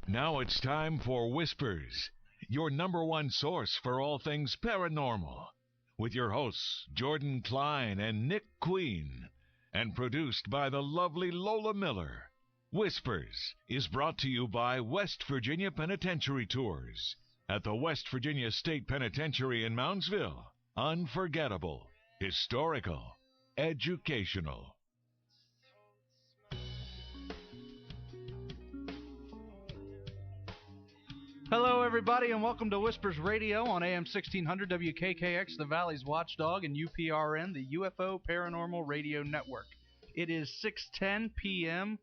Now it's time for Whispers, your number one source for all things paranormal, with your hosts Jordan Klein and Nick Queen, and produced by the lovely Lola Miller. Whispers is brought to you by West Virginia Penitentiary Tours at the West Virginia State Penitentiary in Moundsville. Unforgettable, historical, educational. Hello, everybody, and welcome to Whispers Radio on AM 1600 WKKX, the Valley's Watchdog, and UPRN, the UFO Paranormal Radio Network. It is 6:10 p.m.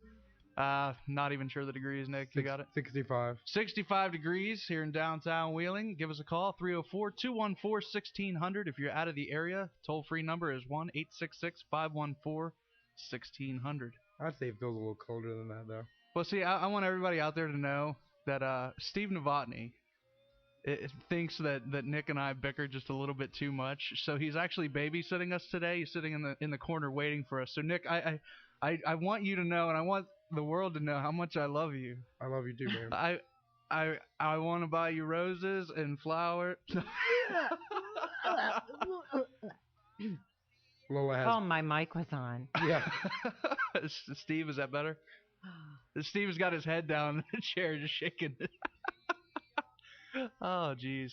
Not even sure the degrees, Nick. You got it? 65. 65 degrees here in downtown Wheeling. Give us a call, 304-214-1600. If you're out of the area, toll-free number is 1-866-514-1600. I'd say it feels a little colder than that, though. Well, see, I want everybody out there to know that Steve Novotny thinks that Nick and I bicker just a little bit too much. So he's actually babysitting us today. He's sitting in the corner waiting for us. So, Nick, I want you to know, and I want the world to know how much I love you. I love you too, man. I want to buy you roses and flowers. Lola has... Oh, my mic was on. Yeah. Steve, is that better? Steve has got his head down in the chair, just shaking. Oh, jeez.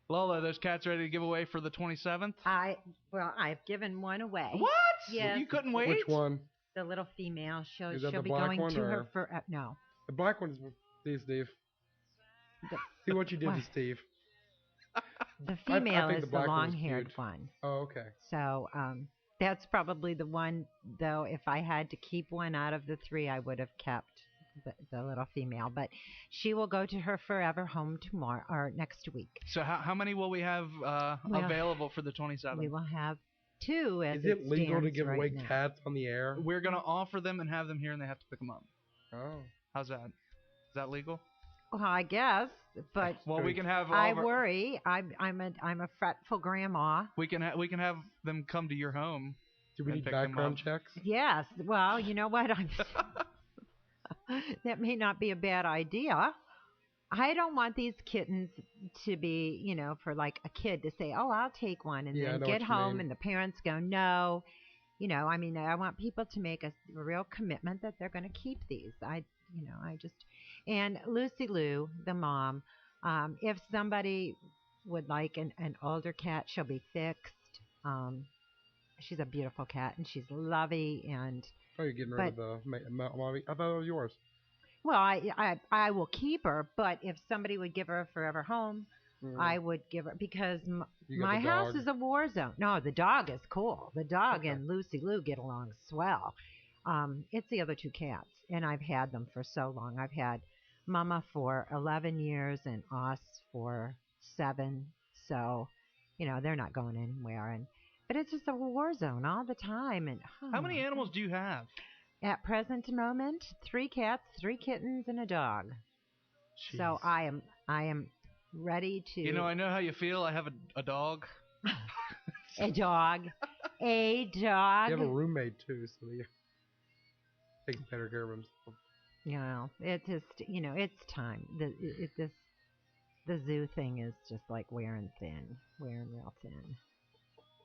Lola, those cats ready to give away for the 27th? I've given one away. What? Yes. You couldn't wait? Which one? The little female. She'll Is that be the black going one, to or... her for no. The black one is Steve. See what you did What? to Steve. The female I think is the the black one was long-haired cute. one. Oh, okay. So that's probably the one, though. If I had to keep one out of the three, I would have kept the little female. But she will go to her forever home tomorrow or next week. So how many will we have available for the 27th? We will have two. Is it legal to give away now. cats on the air? We're going to offer them and have them here, and they have to pick them up. Oh. How's that? Is that legal? Well, I guess, but Well, we can have. I worry. I'm a fretful grandma. We can have them come to your home. Do we and need pick them background up. checks? Yes. Well, you know what? That may not be a bad idea. I don't want these kittens to be, for like a kid to say, "Oh, I'll take one," and then get home and the parents go, "No." I want people to make a real commitment that they're going to keep these. And Lucy Lou, the mom, if somebody would like an older cat, she'll be fixed. She's a beautiful cat, and she's lovey. And Oh, you're getting rid of the mommy? I thought it was yours. well, I will keep her, but if somebody would give her a forever home, I would give her, because my house is a war zone. No, the dog is cool. The dog and Lucy Lou get along swell. It's the other two cats, and I've had them for so long. I've had Mama for 11 years and Us for 7. So, they're not going anywhere. But it's just a war zone all the time. And How many animals do you have? At present moment, 3 cats, 3 kittens, and a dog. Jeez. So I am ready to. I know how you feel. I have a dog. A dog. A dog. You have a roommate, too, so he takes better care of himself. It just, it's time. The zoo thing is just like wearing real thin.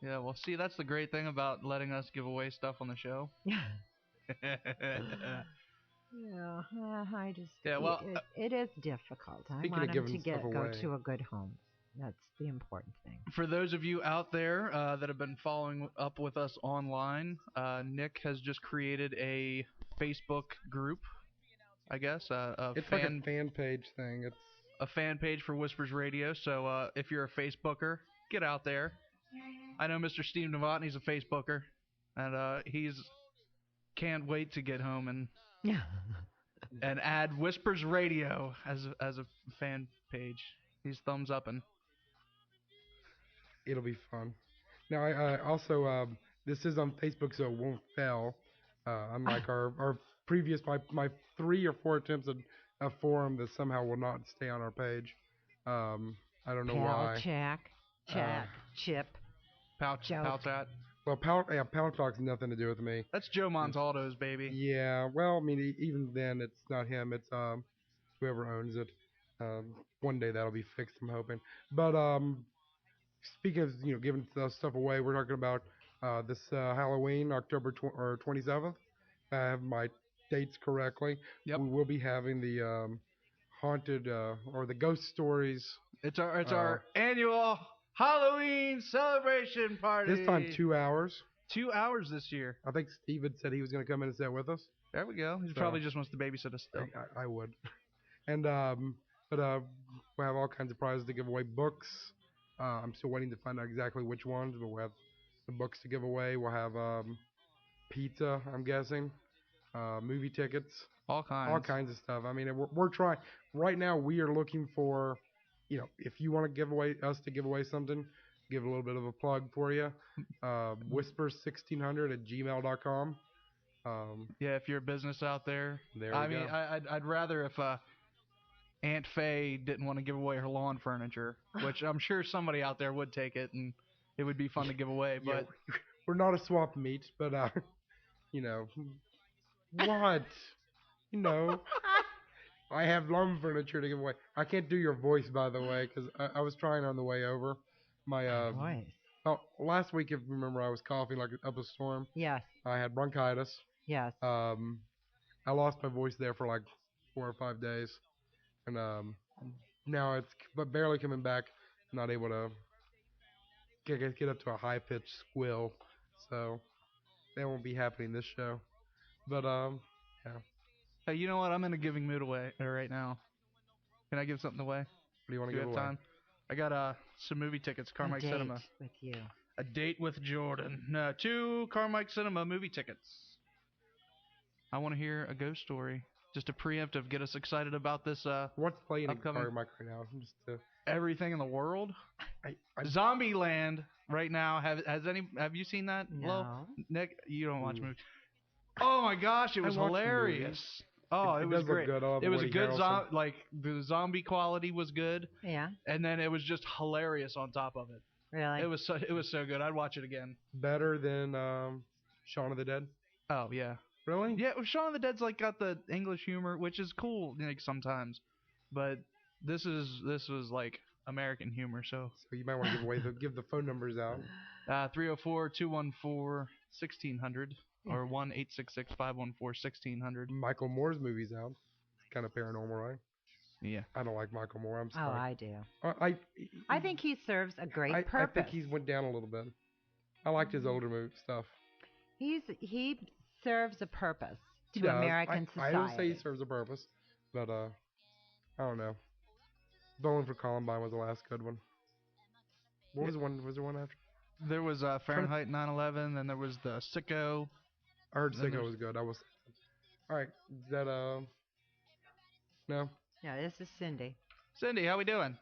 Yeah, well, see, that's the great thing about letting us give away stuff on the show. Yeah, I just. Yeah, well, it is difficult. I Speaking want of them giving to stuff go away. to a good home. That's the important thing. For those of you out there that have been following up with us online, Nick has just created a Facebook group, I guess. It's like a fan page thing. It's a fan page for Whispers Radio. So if you're a Facebooker, get out there. I know Mr. Steve Novotny's a Facebooker, and he's can't wait to get home and add Whispers Radio as a fan page. He's thumbs upping. it'll be fun. Now, I also this is on Facebook, so it won't fail. Unlike our previous my 3 or 4 attempts at a forum that somehow will not stay on our page. I don't know why. Chip. Pouchat. Well, Pound Talk's nothing to do with me. That's Joe Montaldo's baby. Yeah, well, I mean, even then, it's not him. It's whoever owns it. One day that'll be fixed, I'm hoping. But speaking of giving stuff away, we're talking about this Halloween, October 27th. I have my dates correctly. Yep. We will be having the haunted or the ghost stories. It's our annual Halloween celebration party. This time 2 hours. 2 hours this year. I think Steven said he was going to come in and sit with us. There we go. He probably just wants to babysit us still. I would. And we'll have all kinds of prizes to give away. Books. I'm still waiting to find out exactly which ones, but we'll have the books to give away. We'll have pizza, I'm guessing. Movie tickets. All kinds of stuff. I mean, we're trying. Right now, we are looking for, if you want to give away something, give a little bit of a plug for you. whispers100609.mp3 yeah, if you're a business out there. I mean, I'd rather if Aunt Faye didn't want to give away her lawn furniture, which I'm sure somebody out there would take it and it would be fun to give away. But we're not a swap meet, but what? I have lawn furniture to give away. I can't do your voice, by the way, because I was trying on the way over. My voice. Oh, last week, if you remember, I was coughing like up a storm. Yes. I had bronchitis. Yes. I lost my voice there for like 4 or 5 days, and now it's barely coming back. I'm not able to get up to a high pitched squeal, so that won't be happening this show. But yeah. Hey, you know what? I'm in a giving mood right now. Can I give something away? What do you want to Do give you away? have time? I got some movie tickets, Carmike Cinema. With you. A date with Jordan. No, 2 Carmike Cinema movie tickets. I want to hear a ghost story. Just a preemptive, get us excited about this. What's playing upcoming... in Carmike right now? Everything in the world. Zombieland right now. Have you seen that? No. Flo? Nick, you don't watch movies. Oh my gosh, it was hilarious. Oh, it was great. It was a good zombie. Like the zombie quality was good. Yeah. And then it was just hilarious on top of it. Really? It was so good. I'd watch it again. Better than Shaun of the Dead? Oh yeah. Really? Yeah, Shaun of the Dead's like got the English humor, which is cool, like sometimes. But this was like American humor, so you might want to give the phone numbers out. 304-214-1600 or 1-866-514-1600. Michael Moore's movie's out. It's kind of paranormal, right? Yeah. I don't like Michael Moore. I'm sorry. Oh, I do. I think he serves a great purpose. I think he's went down a little bit. I liked his older movie stuff. He serves a purpose to American society. I don't say he serves a purpose, but I don't know. Bowling for Columbine was the last good one. What was one? Was there one after? There was Fahrenheit 9/11, then there was the Sicko. I heard Sicko was good. All right. Is that no? Yeah, this is Cindy. Cindy, how we doing?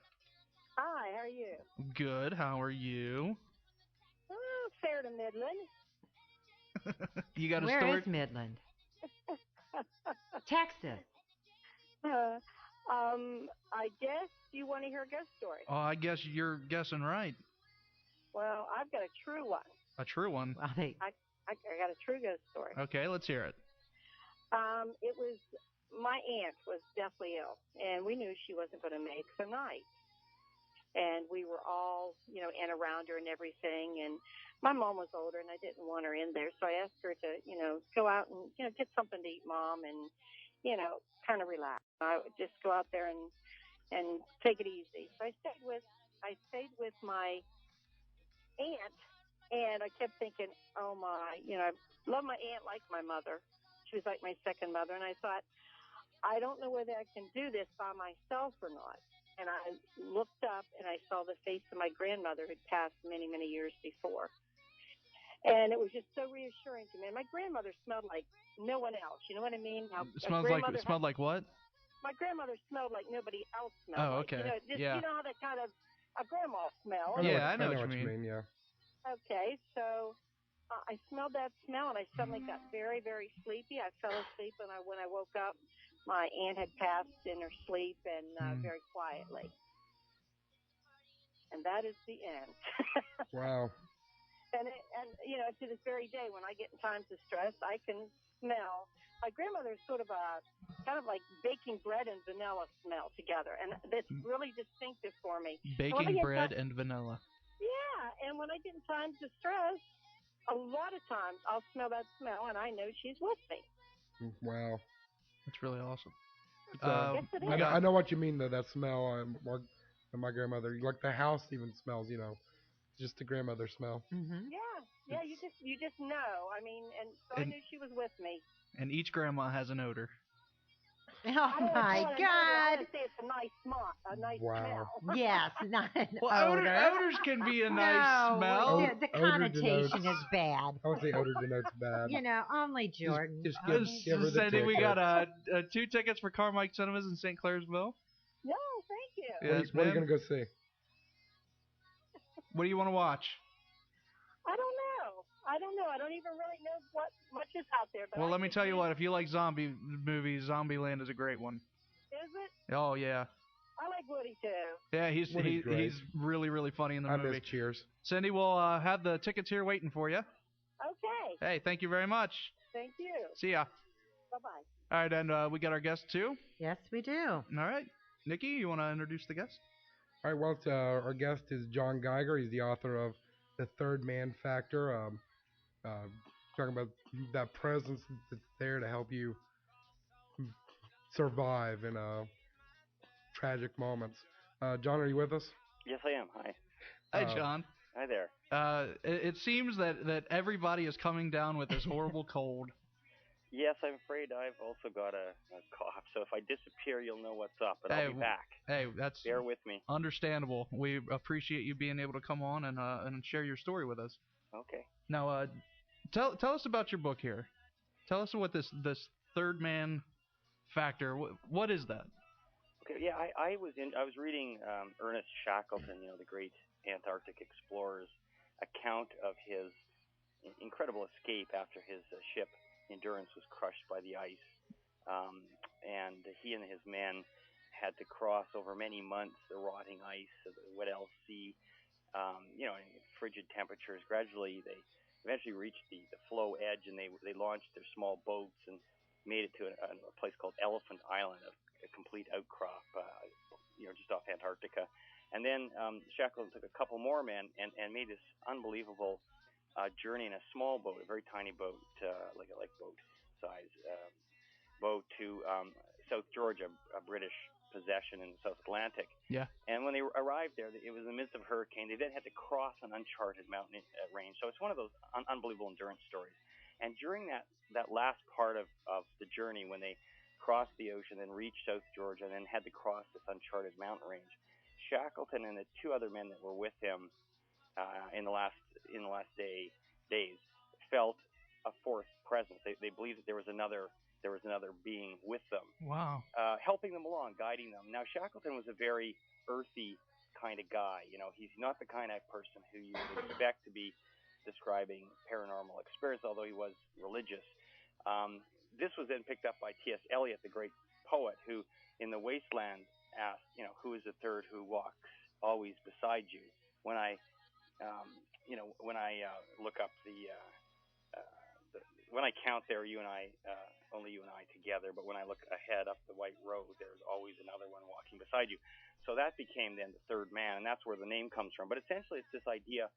Hi, how are you? Good. How are you? Fair to middling. You got a story? Where is Midland? Texas. I guess you want to hear a ghost story. Oh, I guess you're guessing right. Well, I've got a true one. A true one? Well, I got a true ghost story. Okay, let's hear it. It was, my aunt was deathly ill, and we knew she wasn't going to make the night. And we were all, in around her and everything, and my mom was older, and I didn't want her in there, so I asked her to, go out and, get something to eat, Mom, and, kind of relax. I would just go out there and take it easy. So I stayed with my aunt, and I kept thinking, oh my, I love my aunt like my mother. She was like my second mother, and I thought, I don't know whether I can do this by myself or not. And I looked up, and I saw the face of my grandmother who'd passed many, many years before. And it was just so reassuring to me. And my grandmother smelled like no one else. You know what I mean? It smelled like what? My grandmother smelled like nobody else smelled. Oh, okay. Like. You know how that kind of a grandma smell. I know what you mean. Yeah. Okay, so I smelled that smell, and I suddenly got very, very sleepy. I fell asleep, and when I woke up, my aunt had passed in her sleep and very quietly. And that is the end. Wow. And to this very day, when I get in times of stress, I can smell my grandmother's sort of a kind of like baking bread and vanilla smell together, and that's really distinctive for me. Baking bread and vanilla. Yeah, and when I get in times of stress, a lot of times I'll smell that smell, and I know she's with me. Wow. That's really awesome. Yes, it is. I know what you mean, though, that smell. My grandmother, like the house even smells, just the grandmother smell. Mm-hmm. Yeah, you just know. I mean, and so I knew she was with me. And each grandma has an odor. Oh my God! I want to say it's a nice Wow. smell. Yes, not an well, odor. Odors can be a nice smell. The connotation is bad. I would say odor denotes bad. Only Jordan. Just give her the Cindy, tickets. we got 2 tickets for Carmike Cinemas in St. Clairsville. No, thank you. Yes, what are you going to go see? What do you want to watch? I don't know. I don't even really know what much is out there. But well, let me tell you what. If you like zombie movies, Zombieland is a great one. Is it? Oh, yeah. I like Woody, too. Yeah, he's really, really funny in the movie. I miss Cheers. Cindy, we'll have the tickets here waiting for you. Okay. Hey, thank you very much. Thank you. See ya. Bye-bye. All right, and we got our guest, too? Yes, we do. All right. Nikki, you want to introduce the guest? All right, well, our guest is John Geiger. He's the author of The Third Man Factor. Talking about that presence that's there to help you survive in tragic moments. John, are you with us? Yes, I am. Hi. Hi, John. Hi there. It seems that everybody is coming down with this horrible cold. Yes, I'm afraid I've also got a cough, so if I disappear, you'll know what's up, but I'll be back. Hey, that's bear with me. Understandable. We appreciate you being able to come on and share your story with us. Okay. Now, tell us about your book here. Tell us what this Third Man Factor. What is that? Okay. Yeah, I was reading Ernest Shackleton, the great Antarctic explorer's account of his incredible escape after his ship Endurance was crushed by the ice, and he and his men had to cross over many months the rotting ice of the Weddell Sea, in frigid temperatures. Gradually, they eventually reached the floe edge, and they launched their small boats and made it to a place called Elephant Island, a complete outcrop, just off Antarctica. And then Shackleton took a couple more men and made this unbelievable journey in a small boat, a very tiny boat, like a boat size boat to South Georgia, a British possession in the South Atlantic. Yeah. And when they arrived there, it was in the midst of a hurricane. They then had to cross an uncharted mountain range. So it's one of those unbelievable endurance stories. And during that last part of the journey, when they crossed the ocean and reached South Georgia and then had to cross this uncharted mountain range, Shackleton and the 2 other men that were with him in the last days felt a fourth presence. They believed that there was another being with them. Wow. Helping them along, guiding them. Now Shackleton was a very earthy kind of guy. He's not the kind of person who you would expect to be describing paranormal experience, although he was religious. This was then picked up by T.S. Eliot, the great poet, who in The Wasteland asked, who is the third who walks always beside you? When I look up when I count there, you and I, only you and I together, but when I look ahead up the white road, there's always another one walking beside you. So that became then the third man, and that's where the name comes from. But essentially, it's this idea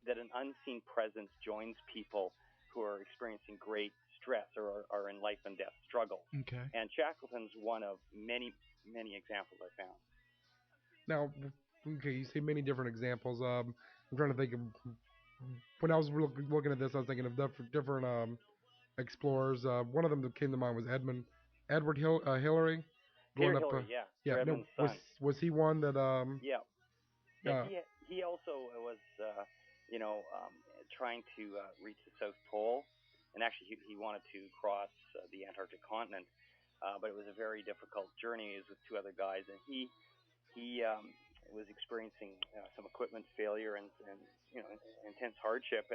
that an unseen presence joins people who are experiencing great stress or are in life and death struggles. Okay. And Shackleton's one of many, many examples I found. Now, okay, you say many different examples. I'm trying to think of, when I was looking at this, I was thinking of different explorers. One of them that came to mind was Edward Hillary. Peter Hillary, yeah. No, was he one that Yeah. He also was trying to reach the South Pole, and actually he wanted to cross the Antarctic continent, but it was a very difficult journey. He was with 2 other guys, and he was experiencing some equipment failure and intense hardship,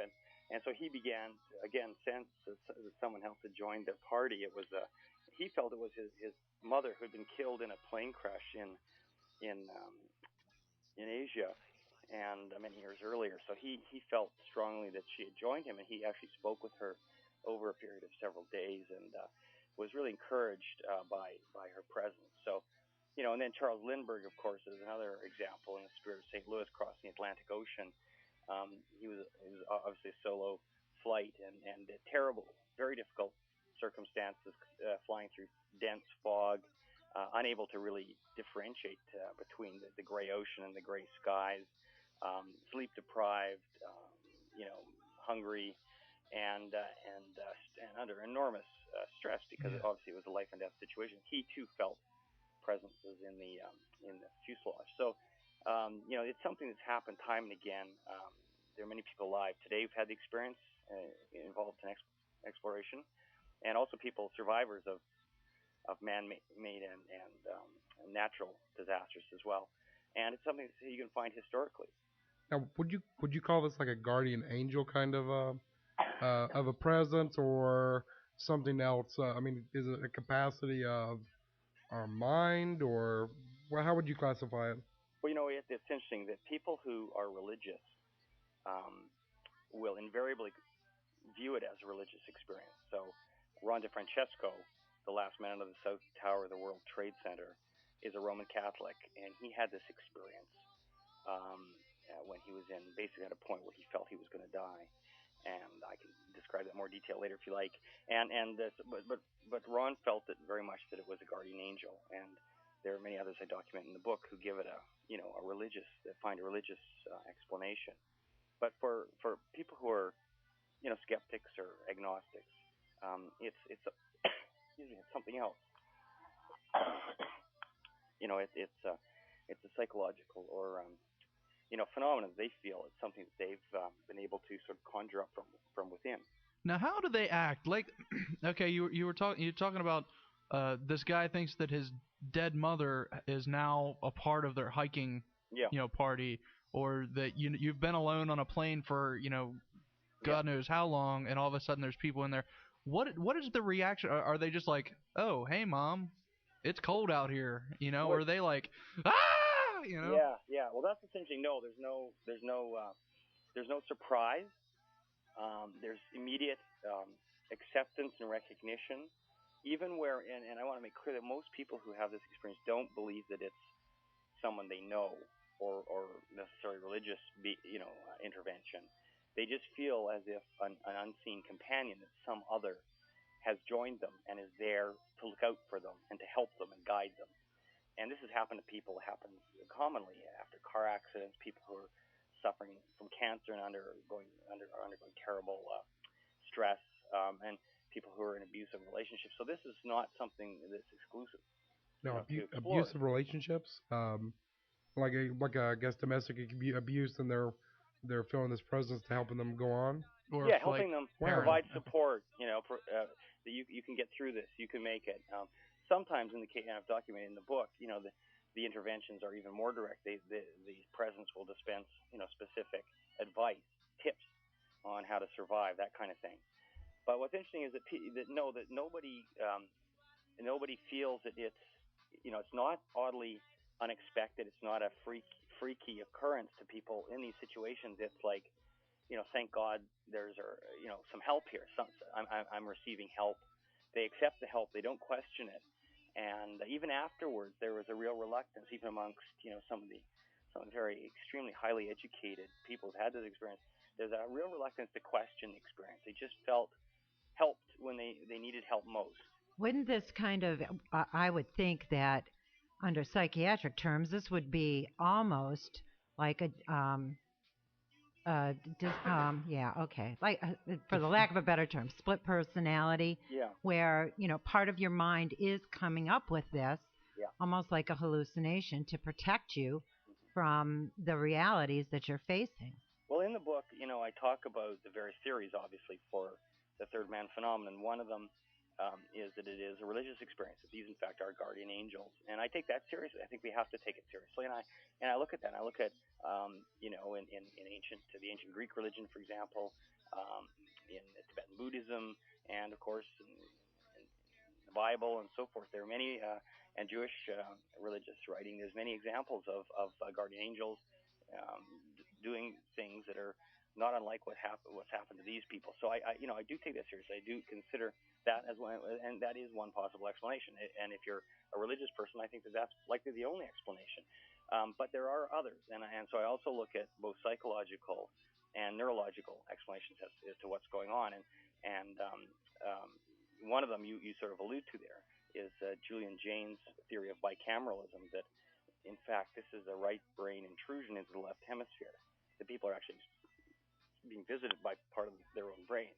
and so he began to, again, sense that someone else had joined their party. It was he felt it was his mother who had been killed in a plane crash in Asia, and many years earlier. So he felt strongly that she had joined him, and he actually spoke with her over a period of several days. And was really encouraged by her presence. So, and then Charles Lindbergh, of course, is another example in the spirit of St. Louis crossing the Atlantic Ocean. He was obviously a solo flight and terrible, very difficult circumstances, flying through dense fog, unable to really differentiate between the gray ocean and the gray skies, sleep deprived, hungry, and under enormous stress because obviously it was a life and death situation. He too felt presences in the fuselage. So it's something that's happened time and again. There are many people alive today who've had the experience involved in exploration, and also people survivors of man-made and natural disasters as well. And it's something that you can find historically. Now, would you call this like a guardian angel kind of a presence or something else? I mean, is it a capacity of our mind, or how would you classify it? Well, it's interesting that people who are religious will invariably view it as a religious experience. So, Ron DeFrancesco, the last man of the South Tower of the World Trade Center, is a Roman Catholic, and he had this experience when he was basically at a point where he felt he was going to die. And I can describe that in more detail later if you like. But Ron felt it very much that it was a guardian angel, and there are many others I document in the book who give it a find a religious explanation. But for people who are skeptics or agnostics, it's excuse me, it's something else. It's a psychological or phenomenon they feel. It's something that they've been able to sort of conjure up from within. Now, how do they act? Like, okay, you're talking about this guy thinks that his dead mother is now a part of their hiking, party, or that you've been alone on a plane for God knows how long, and all of a sudden there's people in there. What is the reaction? Are they just like, oh, hey, Mom, it's cold out here, or are they like, ah, Yeah. Well, that's what's interesting. No, there's no surprise. There's immediate acceptance and recognition, even where, and I want to make clear that most people who have this experience don't believe that it's someone they know or necessarily religious, intervention. They just feel as if an unseen companion, that some other has joined them and is there to look out for them and to help them and guide them. And this has happened to people. It happens commonly after car accidents, people who are suffering from cancer and undergoing terrible stress, and people who are in abusive relationships. So this is not something that's exclusive. No, abusive relationships, like I guess domestic abuse, and they're feeling this presence to helping them go on. Or helping them provide support. That you can get through this, you can make it. Sometimes in the case I've documented in the book, the interventions are even more direct. The presence will dispense specific advice, tips on how to survive, that kind of thing. But what's interesting is that nobody feels that it's not oddly unexpected. It's not a freaky occurrence to people in these situations. It's like, thank God there's some help here. I'm receiving help. They accept the help. They don't question it. And even afterwards, there was a real reluctance, even amongst some very extremely highly educated people who've had this experience. There's a real reluctance to question the experience. They just felt helped when they needed help most. Wouldn't this kind of, I would think that under psychiatric terms, this would be almost like for the lack of a better term, split personality, where, part of your mind is coming up with this, almost like a hallucination to protect you from the realities that you're facing. Well, in the book, I talk about the various theories, obviously, for the third man phenomenon. One of them is that it is a religious experience, that these, in fact, are guardian angels. And I take that seriously. I think we have to take it seriously. And I look at that. And I look at, in the ancient Greek religion, for example, in Tibetan Buddhism, and, of course, in the Bible and so forth. There are many, and Jewish religious writing, there's many examples of guardian angels doing things that are not unlike what's happened to these people. So I do take that seriously. I do consider that as one, and that is one possible explanation. And if you're a religious person, I think that's likely the only explanation. But there are others, and so I also look at both psychological and neurological explanations as to what's going on. And one of them you sort of allude to there is Julian Jaynes' theory of bicameralism, that in fact this is a right brain intrusion into the left hemisphere. The people are actually being visited by part of their own brain.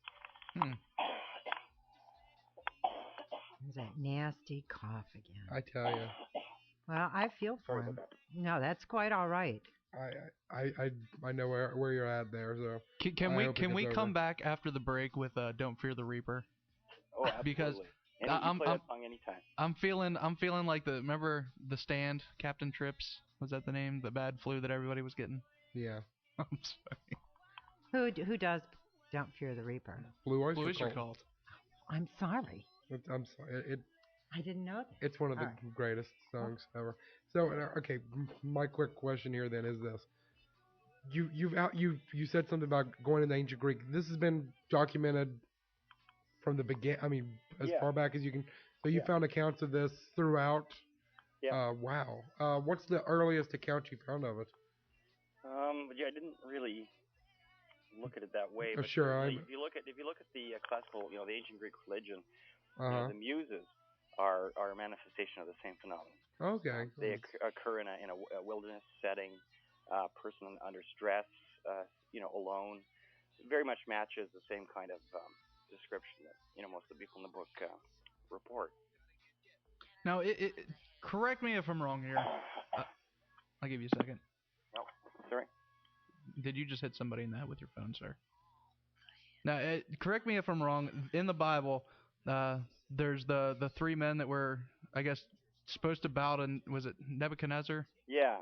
There's that nasty cough again. I tell you. Well, I feel for him. No, that's quite all right. I know where you're at there. So can we come back after the break with "Don't Fear the Reaper"? Oh, absolutely. Because you play that song anytime. I'm feeling like remember The Stand, Captain Trips? Was that the name? The bad flu that everybody was getting? Yeah. I'm sorry. Who does Don't Fear the Reaper? Blue Oyster Cult. I'm sorry. I'm sorry. I didn't know that. It's one of the greatest songs ever. So, okay, my quick question here then is this: you said something about going into ancient Greek. This has been documented from the beginning. I mean, as far back as you can. So you found accounts of this throughout. Yeah. Wow. What's the earliest account you found of it? I didn't really look at it that way. But sure. If you look at the classical, the ancient Greek religion, the muses are a manifestation of the same phenomenon. Okay. They occur in a wilderness setting, person under stress, alone. Very much matches the same kind of description that most of the people in the book report. Now, correct me if I'm wrong here. I'll give you a second. No, sorry. Did you just hit somebody in the head with your phone, sir? Now, correct me if I'm wrong. In the Bible, there's the three men that were, I guess, supposed to bow to, was it Nebuchadnezzar? Yeah.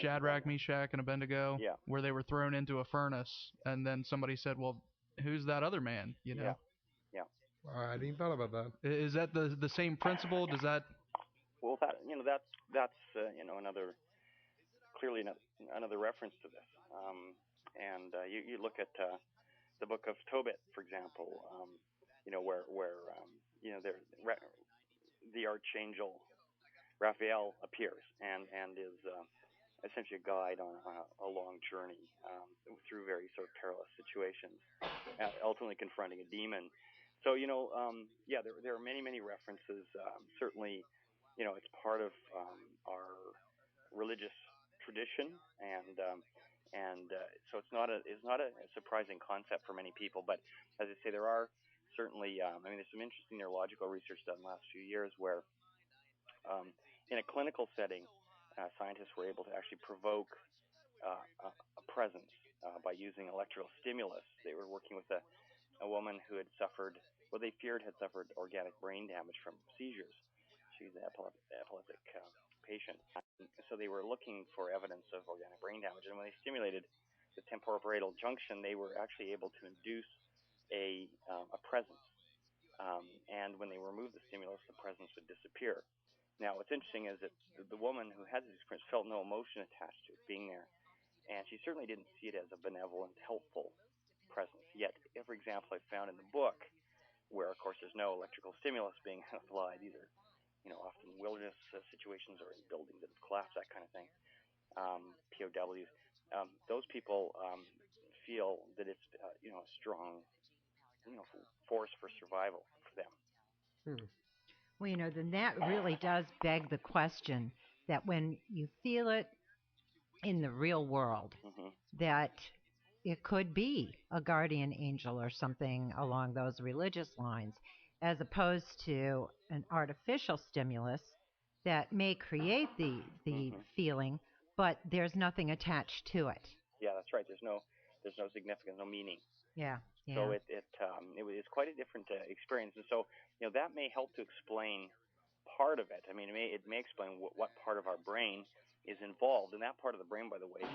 Shadrach, Meshach, and Abednego. Yeah. Where they were thrown into a furnace, and then somebody said, "Well, who's that other man?" You know. Yeah. I didn't thought about that. Is that the same principle? Does that? Well, that's another clearly another reference to this. And you look at the book of Tobit, for example, where the archangel Raphael appears and is essentially a guide on a long journey through very sort of perilous situations, ultimately confronting a demon. So there are many references. Certainly, it's part of our religious tradition, and so it's not a surprising concept for many people. But as I say, there are certainly there's some interesting neurological research done in the last few years where in a clinical setting, scientists were able to actually provoke a presence by using electrical stimulus. They were working with a woman who had suffered what they feared had suffered organic brain damage from seizures. She's an epileptic patient. So they were looking for evidence of organic brain damage. And when they stimulated the temporoparietal junction, they were actually able to induce a presence. And when they removed the stimulus, the presence would disappear. Now, what's interesting is that the woman who had this experience felt no emotion attached to it being there. And she certainly didn't see it as a benevolent, helpful presence. Yet, every example I found in the book, where, of course, there's no electrical stimulus being applied either, often wilderness situations or in buildings that have collapsed, that kind of thing, POWs, those people feel that it's, a strong, force for survival for them. Well, then that really does beg the question that when you feel it in the real world, that it could be a guardian angel or something along those religious lines, as opposed to an artificial stimulus that may create the feeling, but there's nothing attached to it. Yeah, that's right. There's no significance, no meaning. Yeah. So it's quite a different experience, and so that may help to explain part of it. I mean, it may explain what part of our brain is involved, and that part of the brain, by the way,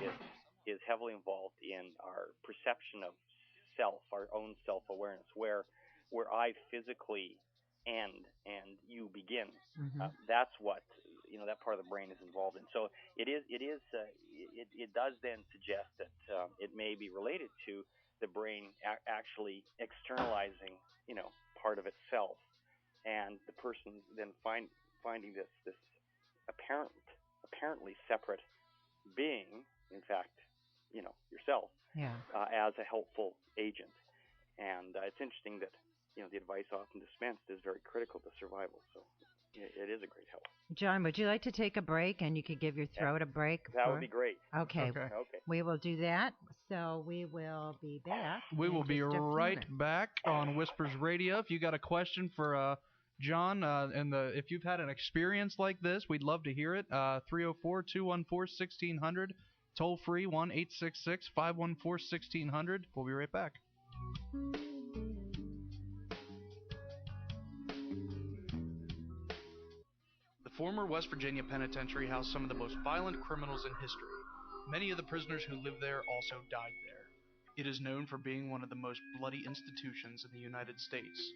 is heavily involved in our perception of self, our own self-awareness, where I physically end and you begin. That's what that part of the brain is involved in. So it does then suggest that it may be related to the brain actually externalizing part of itself, and the person then finding this apparently separate being, in fact, yourself, as a helpful agent. And it's interesting that the advice often dispensed is very critical to survival. So it is a great help. John, would you like to take a break, and you could give your throat a break? That would be great. Okay. We will do that. So we will be back. We will be right back on Whispers Radio. If you got a question for John, if you've had an experience like this, we'd love to hear it. 304-214-1600, toll free 1-866-514-1600. We'll be right back. The former West Virginia Penitentiary housed some of the most violent criminals in history. Many of the prisoners who lived there also died there. It is known for being one of the most bloody institutions in the United States.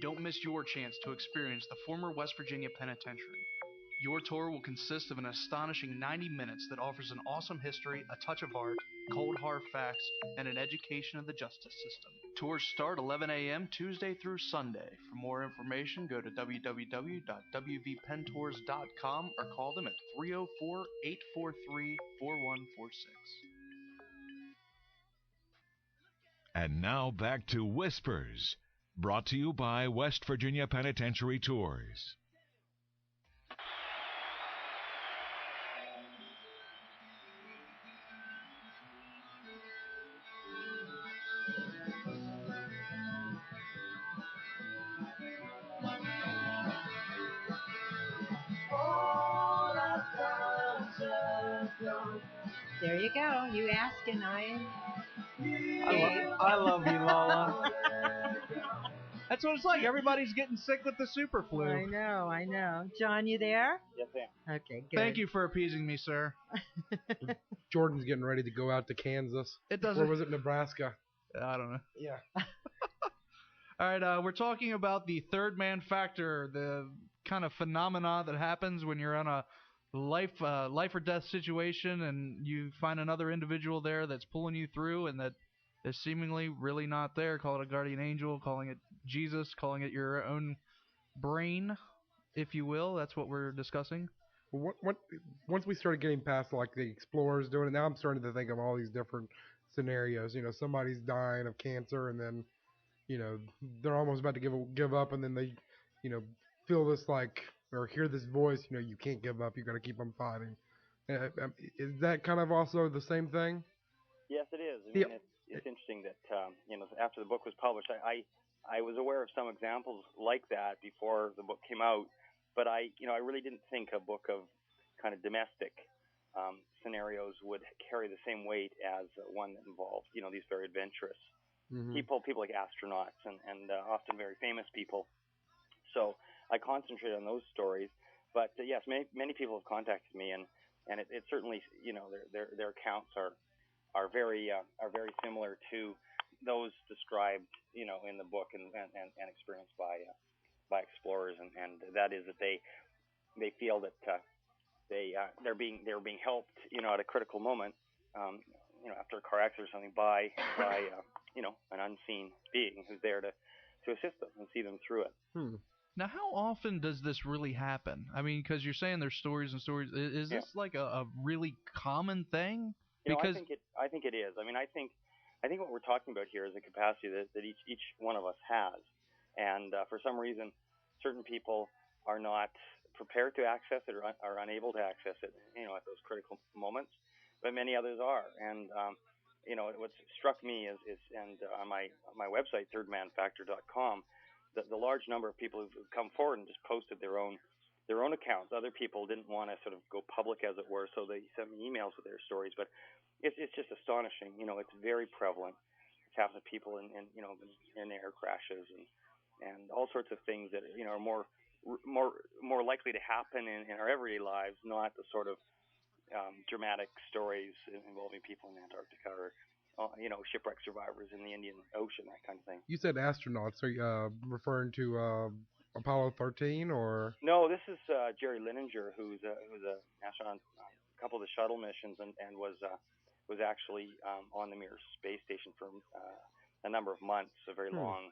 Don't miss your chance to experience the former West Virginia Penitentiary. Your tour will consist of an astonishing 90 minutes that offers an awesome history, a touch of art, cold hard facts, and an education of the justice system. Tours start 11 a.m. Tuesday through Sunday. For more information, go to www.wvpentours.com or call them at 304-843-4146. And now back to Whispers, brought to you by West Virginia Penitentiary Tours. There you go. You ask and I love you, Lola. That's what it's like. Everybody's getting sick with the super flu. I know. John, you there? Yes, ma'am. Okay, good. Thank you for appeasing me, sir. Jordan's getting ready to go out to Kansas. Or was it Nebraska? I don't know. Yeah. All right, we're talking about the third man factor, the kind of phenomena that happens when you're on a life or death situation and you find another individual there that's pulling you through and that is seemingly really not there. Call it a guardian angel, calling it Jesus, calling it your own brain, if you will. That's what we're discussing. Once we started getting past like the explorers doing it, now I'm starting to think of all these different scenarios. Somebody's dying of cancer and then they're almost about to give up, and then they feel this or hear this voice, you can't give up, you got to keep on fighting. Is that kind of also the same thing? Yes, it is. I mean, it's interesting that after the book was published, I was aware of some examples like that before the book came out, but I really didn't think a book of kind of domestic scenarios would carry the same weight as one that involved these very adventurous people like astronauts and often very famous people. So I concentrate on those stories. But yes, many people have contacted me, and it certainly their accounts are very similar to those described in the book and experienced by explorers, and that is that they feel that they're being helped at a critical moment after a car accident or something by an unseen being who's there to assist them and see them through it. Now, how often does this really happen? I mean, because you're saying there's stories and stories. Is this like a really common thing? Because I think it is. I mean, I think what we're talking about here is a capacity that each one of us has, and for some reason, certain people are not prepared to access it or are unable to access it, at those critical moments, but many others are. And what struck me is on my website, thirdmanfactor.com, the large number of people who've come forward and just posted their own accounts. Other people didn't want to sort of go public, as it were, so they sent me emails with their stories. But it's just astonishing. It's very prevalent. It's happened to people in air crashes and all sorts of things that are more likely to happen in our everyday lives, not the sort of dramatic stories involving people in Antarctica or shipwreck survivors in the Indian Ocean, that kind of thing. You said astronauts. Are you referring to Apollo 13 or? No, this is Jerry Linenger, who's a astronaut, on a couple of the shuttle missions, and was actually on the Mir space station for a number of months, a very long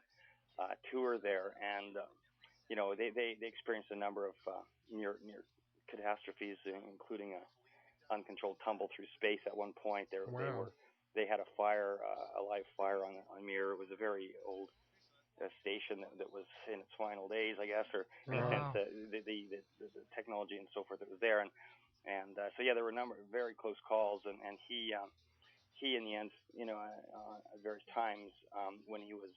tour there, and they experienced a number of near catastrophes, including a uncontrolled tumble through space at one point. Wow. They had a fire, a live fire on Mir. It was a very old station that was in its final days, I guess, or in a sense, the technology and so forth that was there, so yeah, there were a number of very close calls, and he in the end, at various times, when he was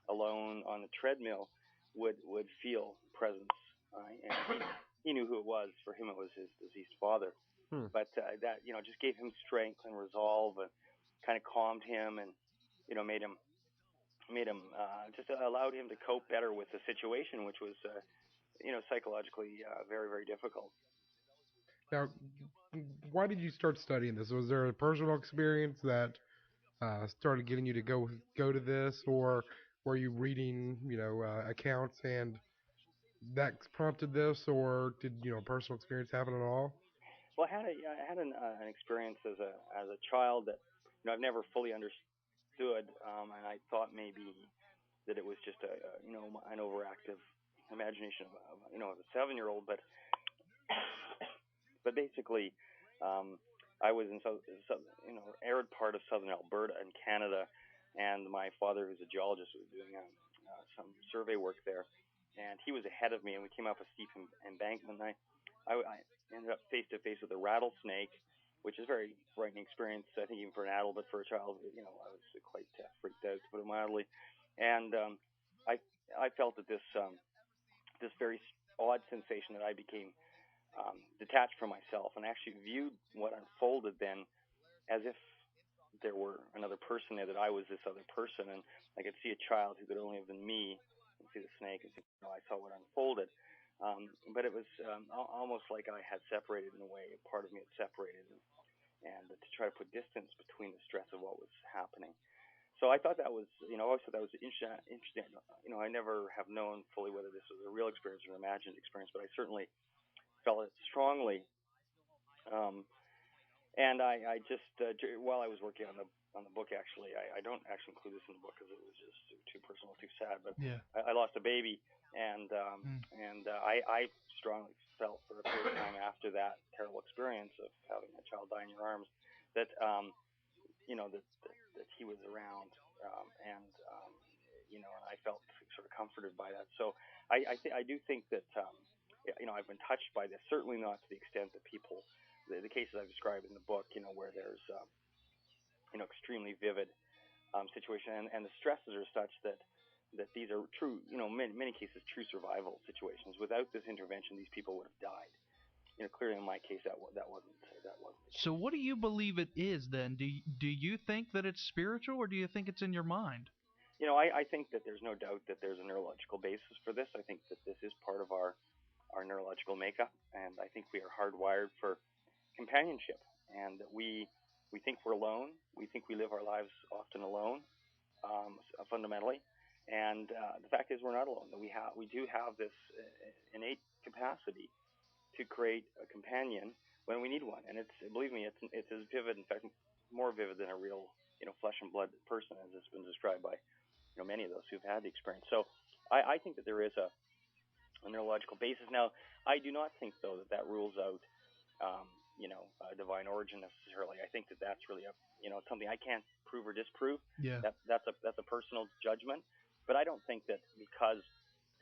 alone on the treadmill, would feel presence, and he knew who it was. For him, it was his deceased father. But that just gave him strength and resolve, and kind of calmed him, and made him just allowed him to cope better with the situation, which was psychologically very, very difficult. Now, why did you start studying this? Was there a personal experience that started getting you to go to this, or were you reading accounts and that prompted this, or did personal experience happen at all? Well, I had an experience as a child that I've never fully understood, and I thought maybe that it was just an overactive imagination of a 7-year-old, but basically, I was in arid part of southern Alberta in Canada, and my father, who's a geologist, was doing some survey work there, and he was ahead of me, and we came up a steep embankment. I ended up face to face with a rattlesnake, which is a very frightening experience, I think, even for an adult, but for a child, I was quite freaked out, to put it mildly, and I felt that this very odd sensation that I became detached from myself, and actually viewed what unfolded then as if there were another person there, that I was this other person, and I could see a child who could only have been me, and see the snake, and I saw what unfolded. But it was almost like I had separated in a way. A part of me had separated, and to try to put distance between the stress of what was happening. So I thought that was, I always thought that was interesting. I never have known fully whether this was a real experience or an imagined experience, but I certainly felt it strongly. And I just while I was working on the book, actually, I don't actually include this in the book because it was just too personal, too sad. But yeah. I lost a baby, and I strongly felt for a period of time after that terrible experience of having a child die in your arms that that he was around, and I felt sort of comforted by that. So I do think that I've been touched by this. Certainly not to the extent that people, the cases I've described in the book, where there's extremely vivid situation, and the stresses are such that these are true, many cases true survival situations. Without this intervention, these people would have died. Clearly in my case that wasn't. So what do you believe it is then? Do you think that it's spiritual, or do you think it's in your mind? I think that there's no doubt that there's a neurological basis for this. I think that this is part of our neurological makeup, and I think we are hardwired for companionship, and that we think we're alone. We think we live our lives often alone, fundamentally, and the fact is we're not alone. That we do have this innate capacity to create a companion when we need one, and believe me, it's as vivid, in fact, more vivid than a real flesh and blood person, as it's been described by many of those who've had the experience. So I think that there is a neurological basis. Now, I do not think, though, that rules out a divine origin necessarily. I think that that's really something I can't prove or disprove. Yeah. That's a personal judgment. But I don't think that because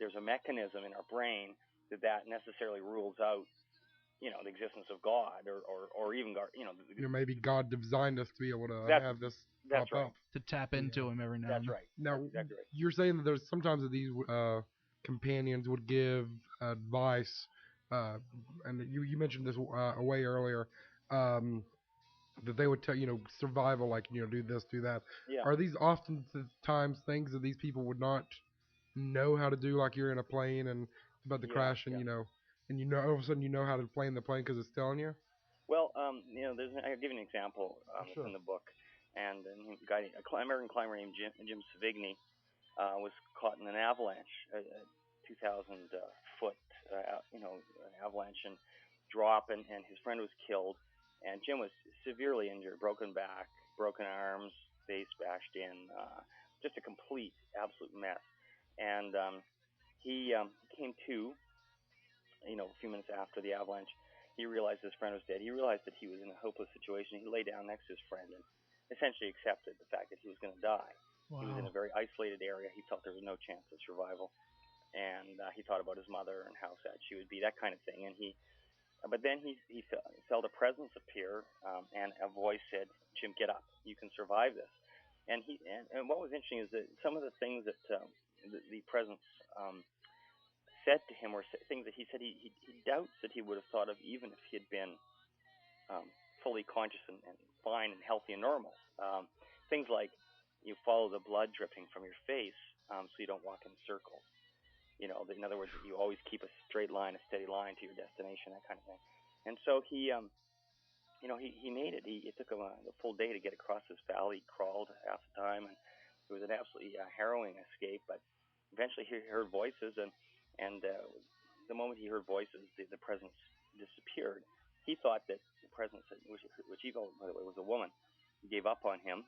there's a mechanism in our brain that necessarily rules out the existence of God or even God. Maybe God designed us to be able to have this pop right. up. To tap into him every now and then. That's right. Now, that's exactly right. You're saying that there's sometimes that these companions would give advice, and you mentioned this way earlier, that they would tell survival, like do this, do that. Yeah. Are these often times things that these people would not know how to do? Like you're in a plane and it's about to crash, and and all of a sudden how to plane the plane because it's telling you. Well, I'll give you an example that's in the book, and an American climber named Jim Savigny was caught in an avalanche 2,000 foot, avalanche and drop, and his friend was killed, and Jim was severely injured, broken back, broken arms, face bashed in, just a complete, absolute mess. And he came to, a few minutes after the avalanche. He realized his friend was dead. He realized that he was in a hopeless situation. He lay down next to his friend and essentially accepted the fact that he was going to die. Wow. He was in a very isolated area. He felt there was no chance of survival. And he thought about his mother and how sad she would be, that kind of thing. And but then he felt a presence appear, and a voice said, "Jim, get up. You can survive this." And what was interesting is that some of the things that the presence said to him were things that he said he doubts that he would have thought of even if he had been fully conscious and fine and healthy and normal. Things like you follow the blood dripping from your face so you don't walk in circles. In other words, you always keep a straight line, a steady line to your destination, that kind of thing. And so he made it. It took him a full day to get across this valley. He crawled half the time, and it was an absolutely harrowing escape. But eventually, he heard voices, and the moment he heard voices, the presence disappeared. He thought that the presence, which he felt, by the way, was a woman, gave up on him.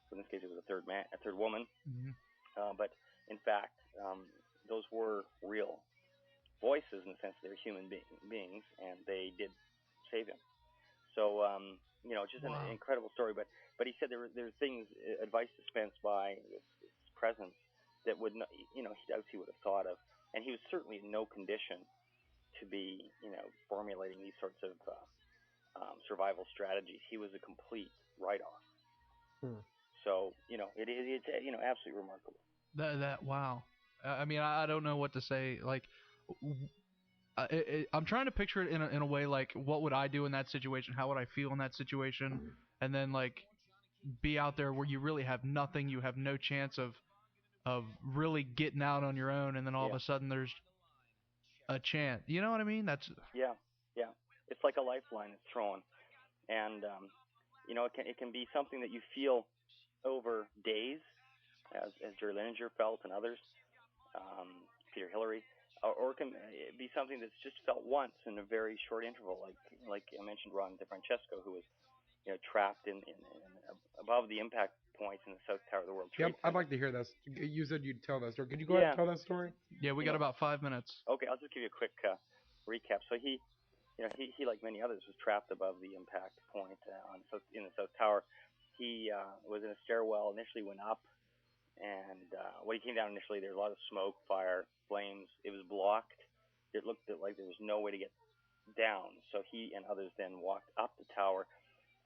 So in this case, it was a third woman. Mm-hmm. But in fact, those were real voices in the sense that they're human beings, and they did save him. So, just an incredible story. But he said there were things, advice dispensed by this presence that would not, he doubts he would have thought of. And he was certainly in no condition to be, formulating these sorts of survival strategies. He was a complete write-off. So, it's absolutely remarkable. Wow. I mean, I don't know what to say. Like, I'm trying to picture it in a way like, what would I do in that situation? How would I feel in that situation? And then like, be out there where you really have nothing. You have no chance of really getting out on your own, and then all of a sudden there's a chance. You know what I mean? That's yeah. It's like a lifeline that's thrown, and it can be something that you feel over days, as Jerry Lininger felt and others, Peter Hillary, or it can be something that's just felt once in a very short interval, like I mentioned, Ron DeFrancesco, who was trapped in above the impact points in the South Tower of the World Trade Center. I'd like to hear that. You said you'd tell that story. Could you go ahead and tell that story? Yeah, we got about 5 minutes. Okay, I'll just give you a quick recap. So he, like many others, was trapped above the impact point in the South Tower. He was in a stairwell, initially went up, and when he came down initially, there was a lot of smoke, fire, flames. It was blocked. It looked like there was no way to get down. So he and others then walked up the tower.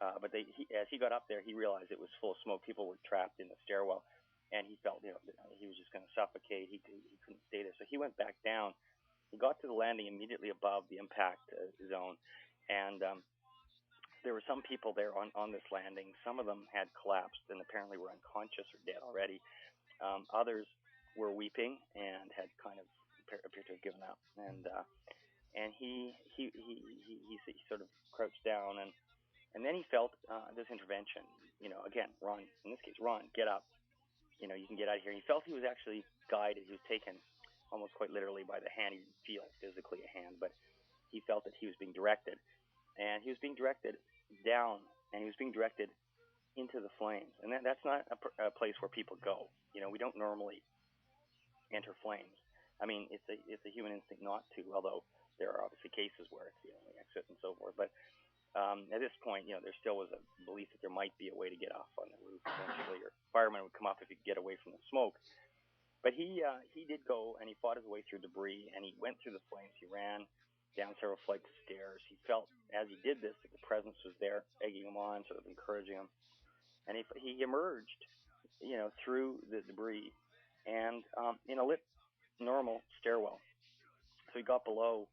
But as he got up there, he realized it was full of smoke. People were trapped in the stairwell, and he felt he was just going to suffocate. He couldn't stay there. So he went back down. He got to the landing immediately above the impact zone, and there were some people there on this landing. Some of them had collapsed and apparently were unconscious or dead already. Others were weeping and had kind of appeared to have given up. And he sort of crouched down, and then he felt this intervention. Again, Ron, in this case, Ron, get up. You can get out of here. He felt he was actually guided. He was taken almost quite literally by the hand. He didn't feel physically a hand, but he felt that he was being directed. And he was being directed down, and he was being directed into the flames. And that's not a place where people go. We don't normally enter flames. I mean, it's a human instinct not to, although there are obviously cases where it's the only exit and so forth. But at this point, there still was a belief that there might be a way to get off on the roof eventually, or firemen would come up if he could get away from the smoke. But he did go, and he fought his way through debris, and he went through the flames. He ran down several flights of stairs. He felt, as he did this, that the presence was there, egging him on, sort of encouraging him. And he emerged, through the debris, and in a lit, normal stairwell. So he got below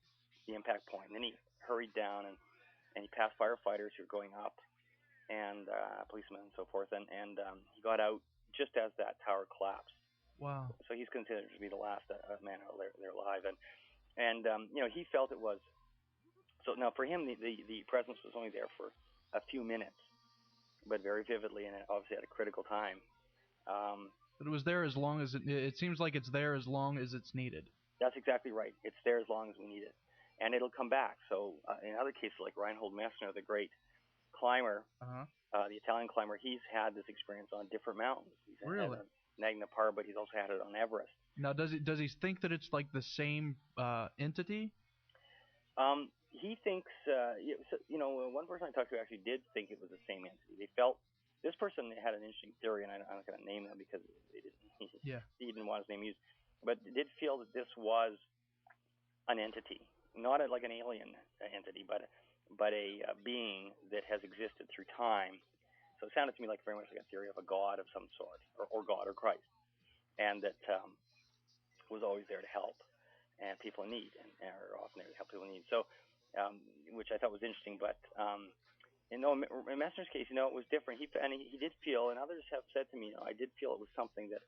the impact point, and then he hurried down, and he passed firefighters who were going up, and policemen and so forth, and he got out just as that tower collapsed. Wow. So he's considered to be the last man out there alive, and he felt it was. So now for him, the presence was only there for a few minutes, but very vividly, and obviously at a critical time. But it was there as long as it seems like it's there as long as it's needed. That's exactly right. It's there as long as we need it, and it'll come back. So in other cases, like Reinhold Messner, the great climber, the Italian climber, he's had this experience on different mountains. He's really? had Nagna Parbat, but he's also had it on Everest. Now, does he think that it's like the same entity? He thinks, one person I talked to actually did think it was the same entity. They felt this person had an interesting theory, and I'm not going to name them because he didn't want his name used, but did feel that this was an entity, not like an alien entity, but a being that has existed through time. So it sounded to me like very much like a theory of a god of some sort, or God or Christ, and that was always there to help and people in need, and are often there to help people in need. So, which I thought was interesting, but. In Messner's case, it was different. He did feel, and others have said to me, I did feel it was something that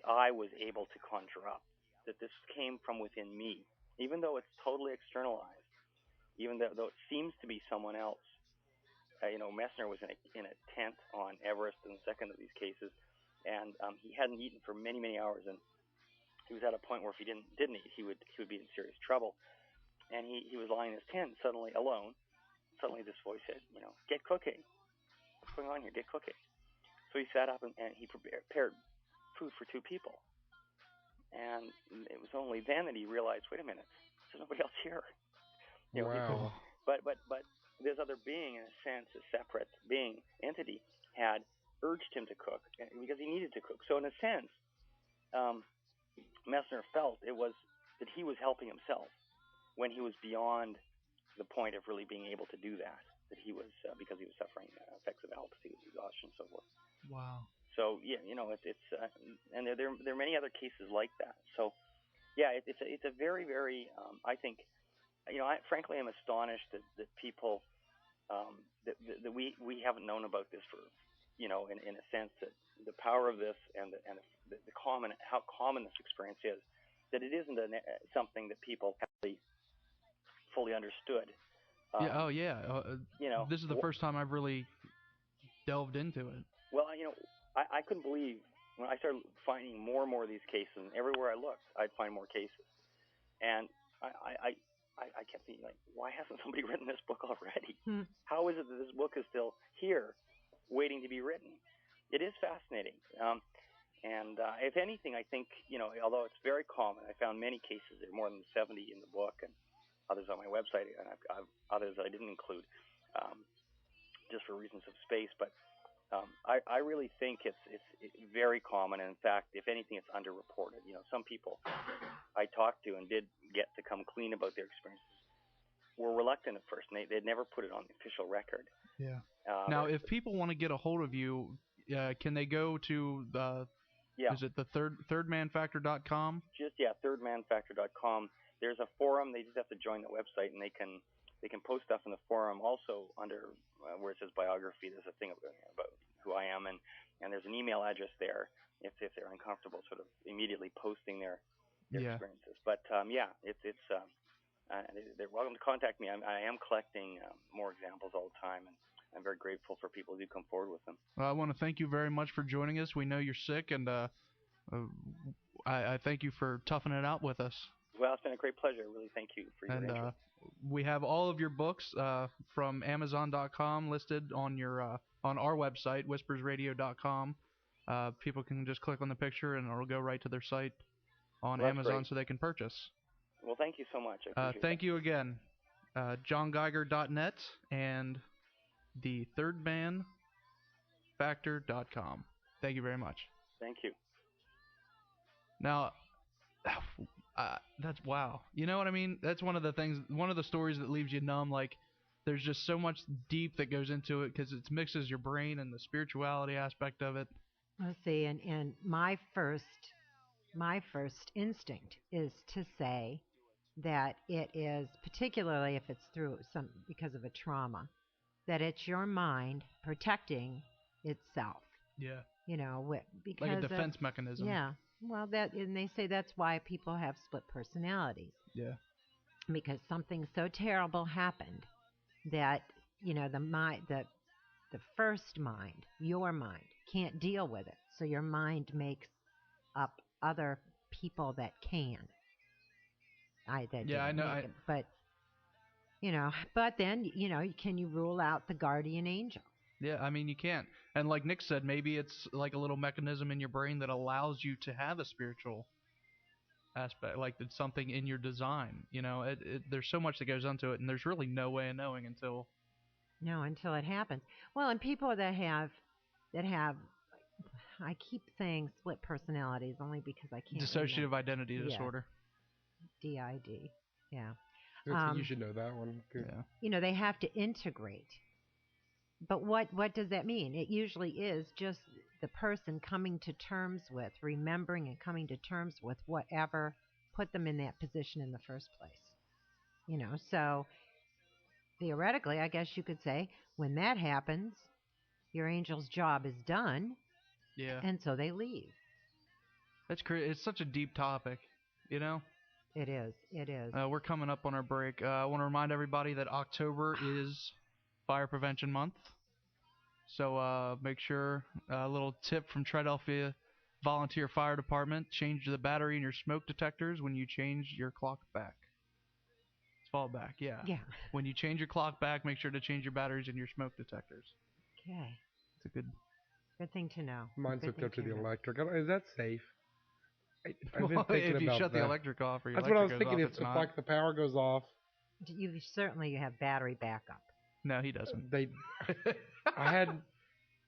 I was able to conjure up, that this came from within me, even though it's totally externalized, even though it seems to be someone else. Messner was in a tent on Everest in the second of these cases, and he hadn't eaten for many, many hours, and he was at a point where if he didn't eat, he would be in serious trouble. And he was lying in his tent suddenly alone. Suddenly this voice said, get cooking. What's going on here? Get cooking. So he sat up and he prepared food for two people. And it was only then that he realized, wait a minute, there's nobody else here. Wow. But this other being, in a sense, a separate being, entity, had urged him to cook because he needed to cook. So in a sense, Messner felt it was that he was helping himself when he was beyond the point of really being able to do that he was because he was suffering effects of altitude, exhaustion, and so forth. Wow. So yeah, it's and there are many other cases like that. So yeah, it's a very, very I think frankly I'm astonished that people that we haven't known about this for in a sense that the power of this and the common how common this experience is, that it isn't something that people actually fully understood. This is the first time I've really delved into it. Well, I couldn't believe when I started finding more and more of these cases, and everywhere I looked, I'd find more cases. And I kept thinking, like, why hasn't somebody written this book already? How is it that this book is still here, waiting to be written? It is fascinating. And if anything, I think, although it's very common, I found many cases. There are more than 70 in the book, and others on my website, and I've others I didn't include, just for reasons of space. But I really think it's very common, and in fact, if anything, it's underreported. Some people I talked to and did get to come clean about their experiences were reluctant at first, and they'd never put it on the official record. Yeah. Now, if people want to get a hold of you, can they go to the? Yeah. Is it the thirdmanfactor.com? thirdmanfactor.com. There's a forum. They just have to join the website, and they can post stuff in the forum. Also, under where it says biography, there's a thing about who I am, and there's an email address there if they're uncomfortable sort of immediately posting their experiences. But they're welcome to contact me. I am collecting more examples all the time, and I'm very grateful for people who do come forward with them. Well, I want to thank you very much for joining us. We know you're sick, and I thank you for toughing it out with us. Well, it's been a great pleasure. Really, thank you for your interest. We have all of your books from Amazon.com listed on on our website, whispersradio.com. People can just click on the picture, and it'll go right to their site on Amazon, so they can purchase. Well, thank you so much. Thank you again. JohnGeiger.net and the thirdmanfactor.com. Thank you very much. Thank you. Now, that's wow. You know what I mean? That's one of the stories that leaves you numb. Like, there's just so much deep that goes into it because it mixes your brain and the spirituality aspect of it. Let's see, and my first instinct is to say that it is, particularly if it's because of a trauma, that it's your mind protecting itself. Yeah. Because like a defense mechanism. Yeah. Well, and they say that's why people have split personalities. Yeah. Because something so terrible happened that the first mind, your mind, can't deal with it. So your mind makes up other people that can. I know. But but then can you rule out the guardian angel? Yeah, I mean you can't. And like Nick said, maybe it's like a little mechanism in your brain that allows you to have a spiritual aspect, like it's something in your design. There's so much that goes into it, and there's really no way of knowing until it happens. Well, and people that have I keep saying split personalities only because I can't. Dissociative identity disorder. DID. Yeah. You should know that one. Yeah. They have to integrate. But what does that mean? It usually is just the person coming to terms with, remembering and coming to terms with whatever put them in that position in the first place. So theoretically, I guess you could say when that happens, your angel's job is done. Yeah. And so they leave. That's crazy. It's such a deep topic, It is. It is. We're coming up on our break. I want to remind everybody that October is Fire Prevention Month. So make sure, a little tip from Triadelphia Volunteer Fire Department, change the battery in your smoke detectors when you change your clock back. It's fall back, yeah. Yeah. When you change your clock back, make sure to change your batteries in your smoke detectors. Okay. It's a good thing to know. Mine's hooked up to the electric. Is that safe? I've been thinking if you about shut that. the electric off or your That's what I was electric thinking. goes off, If it's like the power goes off. You certainly have battery backup. No, he doesn't. I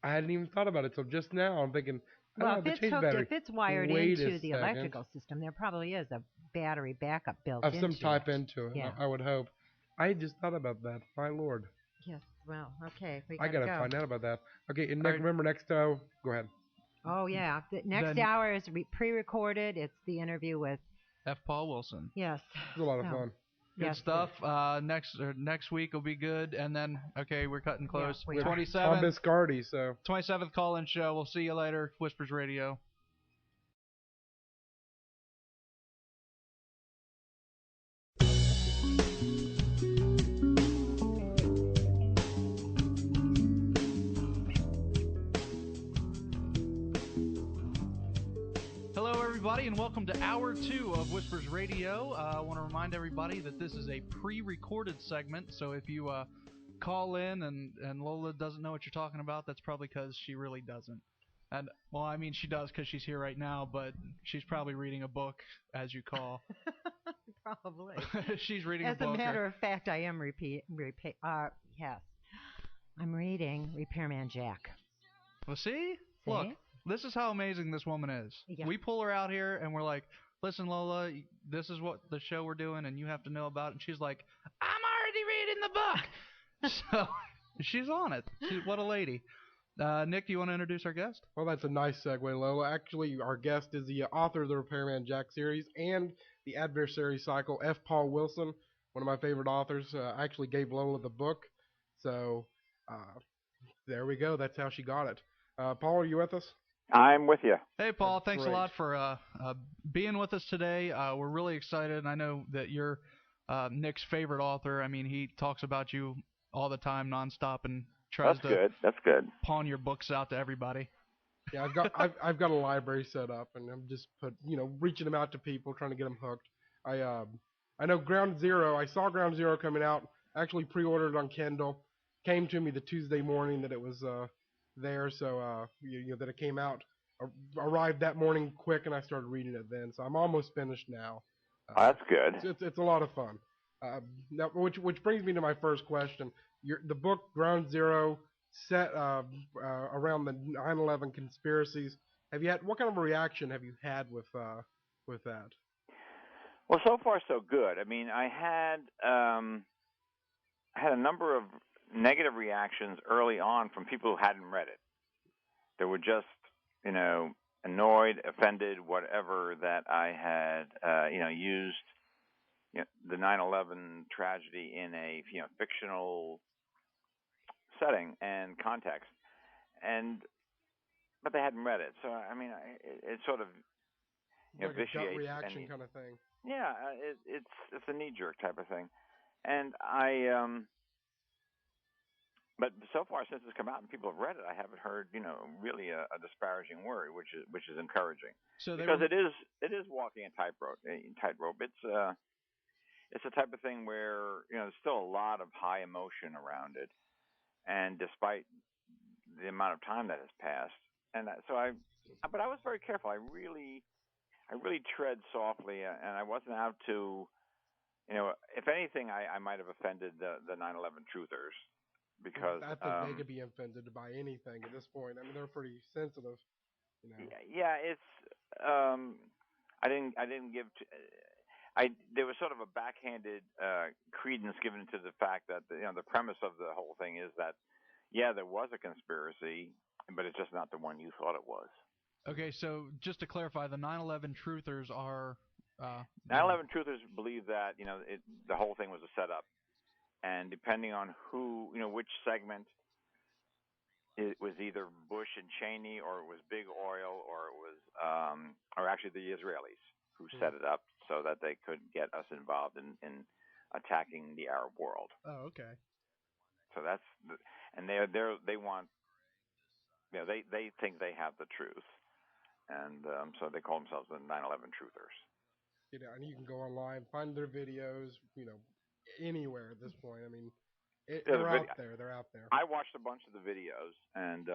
hadn't even thought about it till just now. I'm thinking, well, if it's wired into the electrical system, there probably is a battery backup built into it. Of some type into it. Yeah. I would hope. I just thought about that. My lord. Yes. Well, okay. I gotta find out about that. Okay. And remember next. Go ahead. Oh yeah. The next hour is pre-recorded. It's the interview with F. Paul Wilson. Yes. It's a lot of fun. Good stuff. Next week will be good, and then we're cutting close. Yeah, 27th. Tom Biscardi, so 27th call-in show. We'll see you later. Whispers Radio. And welcome to Hour 2 of Whispers Radio. I want to remind everybody that this is a pre-recorded segment, so if you call in and Lola doesn't know what you're talking about, that's probably because she really doesn't. And well, I mean, she does because she's here right now, but she's probably reading a book as you call. Probably. She's reading a book. As a matter of fact, I am yes. I'm reading Repairman Jack. Well, see? Look. This is how amazing this woman is. Yeah. We pull her out here and we're like, listen, Lola, this is what the show we're doing and you have to know about it. And she's like, I'm already reading the book. So she's on it. What a lady. Nick, do you want to introduce our guest? Well, that's a nice segue, Lola. Actually, our guest is the author of the Repairman Jack series and the Adversary Cycle, F. Paul Wilson, one of my favorite authors. I actually gave Lola the book. So there we go. That's how she got it. Paul, are you with us? I'm with you. Hey, Paul. Thanks a lot for being with us today. We're really excited. I know that you're Nick's favorite author. I mean, he talks about you all the time, nonstop, and tries That's good. pawn your books out to everybody. Yeah, I've got a library set up, and I'm just reaching them out to people, trying to get them hooked. I know Ground Zero. I saw Ground Zero coming out. Actually pre-ordered it on Kindle. Came to me the Tuesday morning that it was there, so that it came out, arrived that morning quick, and I started reading it then. So I'm almost finished now. That's good. It's a lot of fun. Now, which brings me to my first question. The book Ground Zero, set around the 9/11 conspiracies. What kind of a reaction have you had with that? Well, so far so good. I mean, I had a number of negative reactions early on from people who hadn't read it. They were just, annoyed, offended, whatever, that I had, used the 9/11 tragedy in a fictional setting and context, but they hadn't read it. So I mean, it sort of like vitiates a gut reaction kind of thing. Yeah, it's a knee-jerk type of thing, and but so far since it's come out and people have read it, I haven't heard really a disparaging word, which is encouraging. So because it is walking a tightrope. it's the type of thing where there's still a lot of high emotion around it, and despite the amount of time that has passed, but I was very careful. I really tread softly, and I wasn't out to, if anything, I might have offended the 9/11 truthers because I think they could be offended by anything at this point. I mean, they're pretty sensitive. Yeah, it's I didn't give. There was sort of a backhanded credence given to the fact that the premise of the whole thing is that there was a conspiracy, but it's just not the one you thought it was. Okay, so just to clarify, the 9/11 truthers are 9/11 truthers believe that the whole thing was a setup, and depending on which segment, it was either Bush and Cheney, or it was Big Oil, or it was or actually the Israelis who set it up so that they could get us involved in attacking the Arab world. Oh, okay. So and they want they think they have the truth, and so they call themselves the 9/11 truthers. And you can go online, find their videos, anywhere at this point. I mean, they're out there. They're out there. I watched a bunch of the videos, and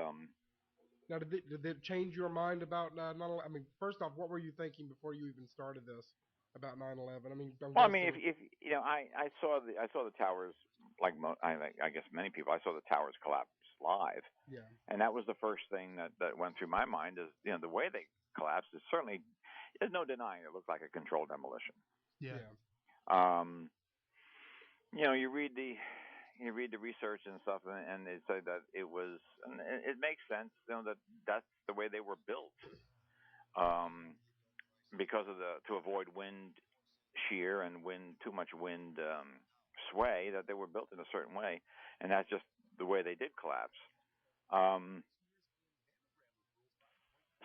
now did it change your mind about 9/11? I mean, first off, what were you thinking before you even started this about 9/11? I mean, if I saw the towers, like I guess many people, I saw the towers collapse live. Yeah. And that was the first thing that went through my mind is the way they collapsed is certainly, there's no denying it looked like a controlled demolition. Yeah. You read the research and stuff, and they say that it was, and it makes sense, that's the way they were built, because of to avoid wind shear and too much wind sway, that they were built in a certain way, and that's just the way they did collapse.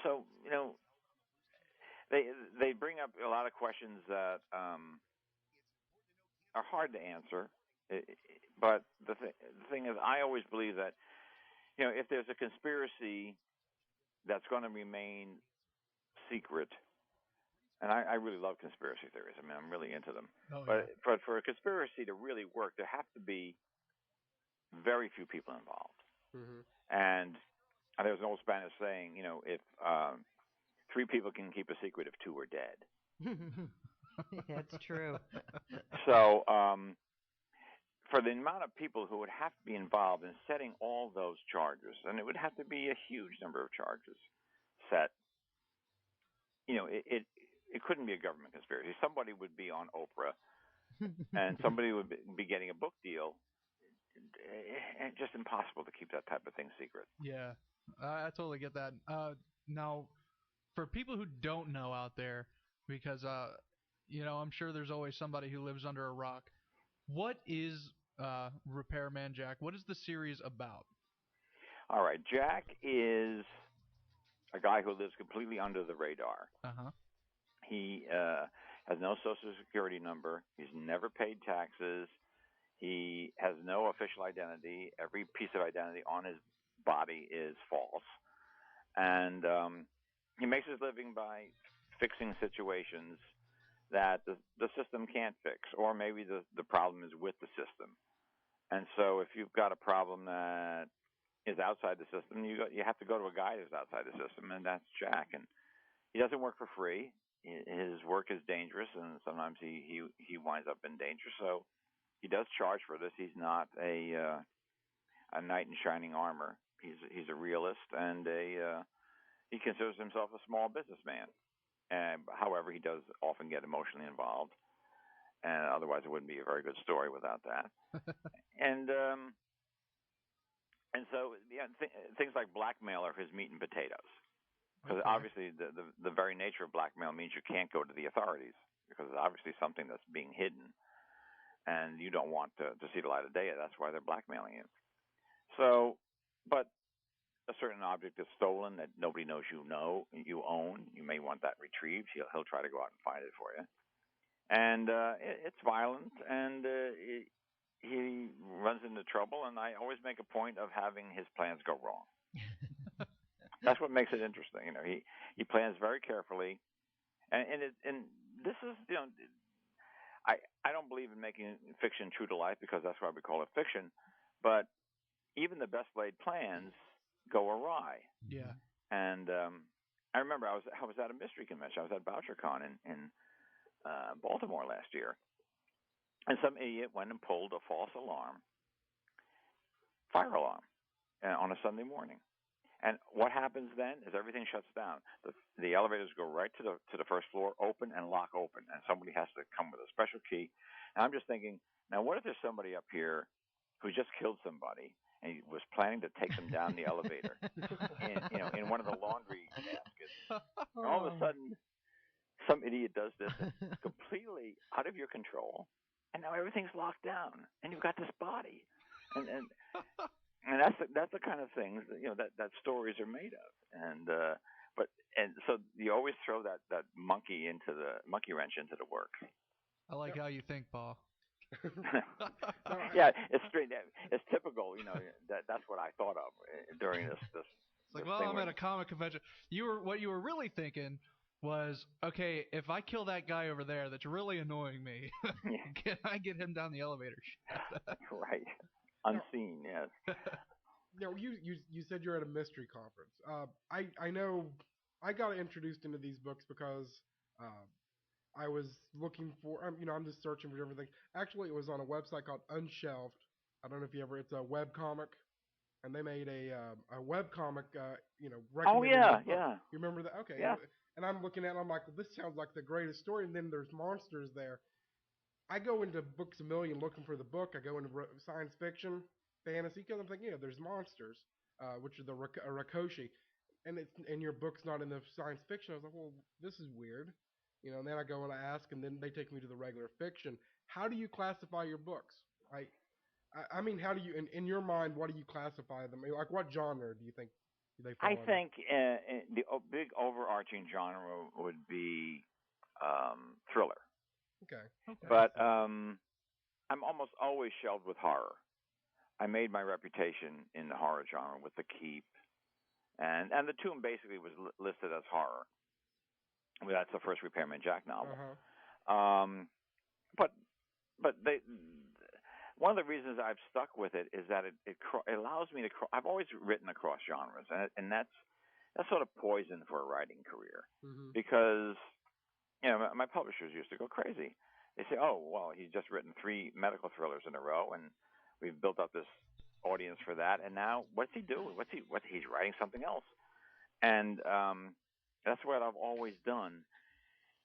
So they bring up a lot of questions that are hard to answer. But the thing is, I always believe that if there's a conspiracy that's going to remain secret, and I really love conspiracy theories. I mean, I'm really into them. Oh, but for a conspiracy to really work, there have to be very few people involved. Mm-hmm. And there's an old Spanish saying, if 3 people can keep a secret, if 2 are dead. That's true. So, for the amount of people who would have to be involved in setting all those charges, and it would have to be a huge number of charges set, it couldn't be a government conspiracy. Somebody would be on Oprah, and somebody would be getting a book deal. It's just impossible to keep that type of thing secret. Yeah, I totally get that. Now, for people who don't know out there, because I'm sure there's always somebody who lives under a rock. What is Repairman Jack? What is the series about? All right, Jack is a guy who lives completely under the radar. Uh-huh. He has no Social Security number. He's never paid taxes. He has no official identity. Every piece of identity on his body is false. And he makes his living by fixing situations that the system can't fix, or maybe the problem is with the system. And so if you've got a problem that is outside the system, you have to go to a guy who's outside the system, and that's Jack. And he doesn't work for free. His work is dangerous, and sometimes he winds up in danger. So he does charge for this. He's not a knight in shining armor. He's a realist, and he considers himself a small businessman. However, he does often get emotionally involved, and otherwise it wouldn't be a very good story without that. and so things like blackmail are his meat and potatoes, because obviously the very nature of blackmail means you can't go to the authorities, because it's obviously something that's being hidden, and you don't want to see the light of day. That's why they're blackmailing you. So, but a certain object is stolen that nobody knows you own. You may want that retrieved. He'll try to go out and find it for you. And it's violent, and he runs into trouble, and I always make a point of having his plans go wrong. That's what makes it interesting. He plans very carefully, and this is I I don't believe in making fiction true to life because that's why we call it fiction. But even the best laid plans go awry. Yeah. And I remember I was at a mystery convention. I was at BoucherCon in Baltimore last year, and some idiot went and pulled a false fire alarm, on a Sunday morning. And what happens then is everything shuts down. The elevators go right to the first floor, open and lock open, and somebody has to come with a special key. And I'm just thinking, now what if there's somebody up here who just killed somebody and he was planning to take them down the elevator in one of the laundry baskets. And all of a sudden, some idiot does this completely out of your control, and now everything's locked down, and you've got this body, and that's the kind of things that stories are made of, and so you always throw that monkey wrench into the works. I like how you think, Paul. Yeah, it's straight. It's typical. That's what I thought of during this. It's like, well, I'm at a comic convention. What you were really thinking was, okay, if I kill that guy over there that's really annoying me, can I get him down the elevator shaft? Right, unseen. Yes. You said you're at a mystery conference. I know I got introduced into these books because I was looking for, I'm just searching for everything. Actually, it was on a website called Unshelved. I don't know if it's a web comic, and they made a web comic, recommending. Oh yeah. You remember that? Okay. Yeah. And I'm looking at it, I'm like, well, this sounds like the greatest story. And then there's monsters there. I go into Books A Million looking for the book. I go into science fiction, fantasy, because I'm thinking, there's monsters, which are the Rakoshi. And your book's not in the science fiction. I was like, well, this is weird. And then I go and I ask, and then they take me to the regular fiction. How do you classify your books? I mean, how do you, in your mind, what do you classify them? Like, what genre do you think they fall in? I think the big overarching genre would be thriller. Okay. But I'm almost always shelved with horror. I made my reputation in the horror genre with The Keep, and The Tomb basically was listed as horror. Well, that's the first Repairman Jack novel. But one of the reasons I've stuck with it is that it allows me to. I've always written across genres, and that's sort of poison for a writing career, because my publishers used to go crazy. They say, "Oh, well, he's just written 3 medical thrillers in a row, and we've built up this audience for that. And now, what's he doing? He's writing something else." And that's what I've always done.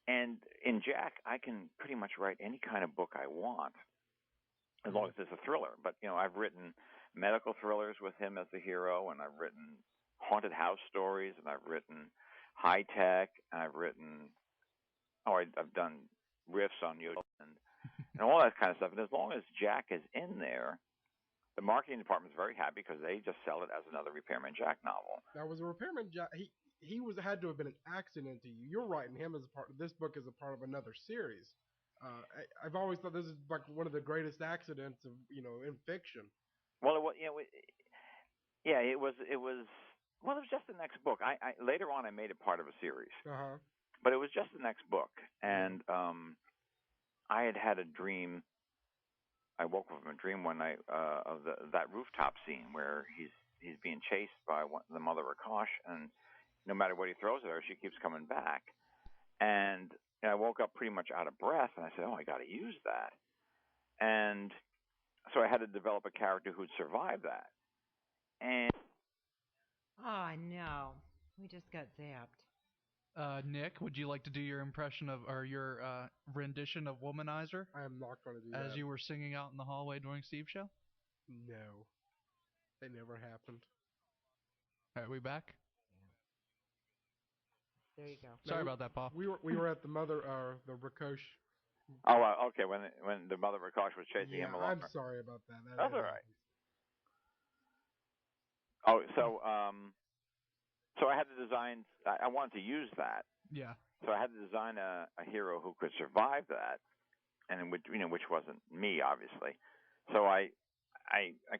And in Jack, I can pretty much write any kind of book I want, as long as it's a thriller. But I've written medical thrillers with him as the hero, and I've written haunted house stories, and I've written high tech, and I've written I've done riffs on you and all that kind of stuff. And as long as Jack is in there, the marketing department is very happy because they just sell it as another Repairman Jack novel. Now, was a Repairman Jack? He had to have been an accident to you. You're writing him as a part. This book is a part of another series. I've always thought this is like one of the greatest accidents of in fiction. Well, it was Well, it was just the next book. I later on I made it part of a series. But it was just the next book, and I had a dream. I woke up from a dream one night of that rooftop scene where he's being chased by the Mother Rakosh, and no matter what he throws at her, she keeps coming back. And I woke up pretty much out of breath, and I said, "Oh, I got to use that." And so I had to develop a character who'd survive that. And oh no, we just got zapped. Nick, would you like to do your impression of, or your rendition of Womanizer? I am not going to do that. As you were singing out in the hallway during Steve's show? No. It never happened. All right, we back? There you go. Sorry about that, Paul. We were at the the Rakosh. Oh, okay. When the Mother Rakosh was chasing him along. I'm sorry about that. That's all right. Oh, so I had to design. I wanted to use that. Yeah. So I had to design a hero who could survive that, and which wasn't me, obviously. So I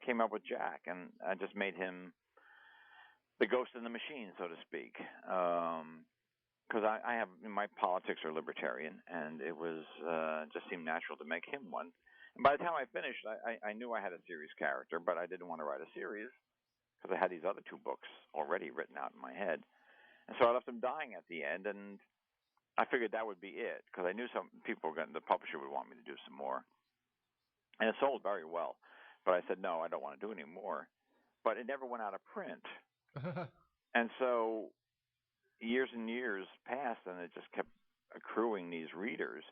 came up with Jack, and I just made him the ghost in the machine, so to speak. because I have my politics are libertarian, and it was just seemed natural to make him one. And by the time I finished, I knew I had a series character, but I didn't want to write a series because I had these other two books already written out in my head, and so I left them dying at the end, and I figured that would be it because I knew some people were the publisher would want me to do some more, and it sold very well. But I said no, I don't want to do any more. But it never went out of print, and so years and years passed, and it just kept accruing these readers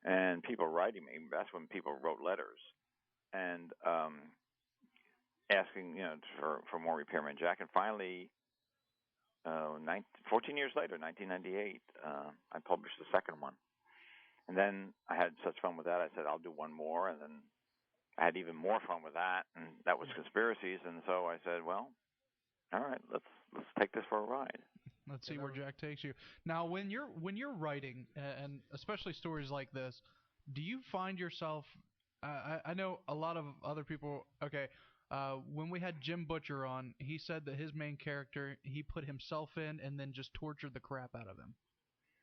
and people writing me. That's when people wrote letters and asking, more Repairman Jack. And finally, 14 years later, 1998, I published the second one. And then I had such fun with that. I said I'll do one more, and then I had even more fun with that, and that was conspiracies. And so I said, well, all right, let's take this for a ride. Let's see where Jack takes you. Now, when you're writing, and especially stories like this, do you find yourself? I know a lot of other people. Okay, when we had Jim Butcher on, he said that his main character he put himself in and then just tortured the crap out of him.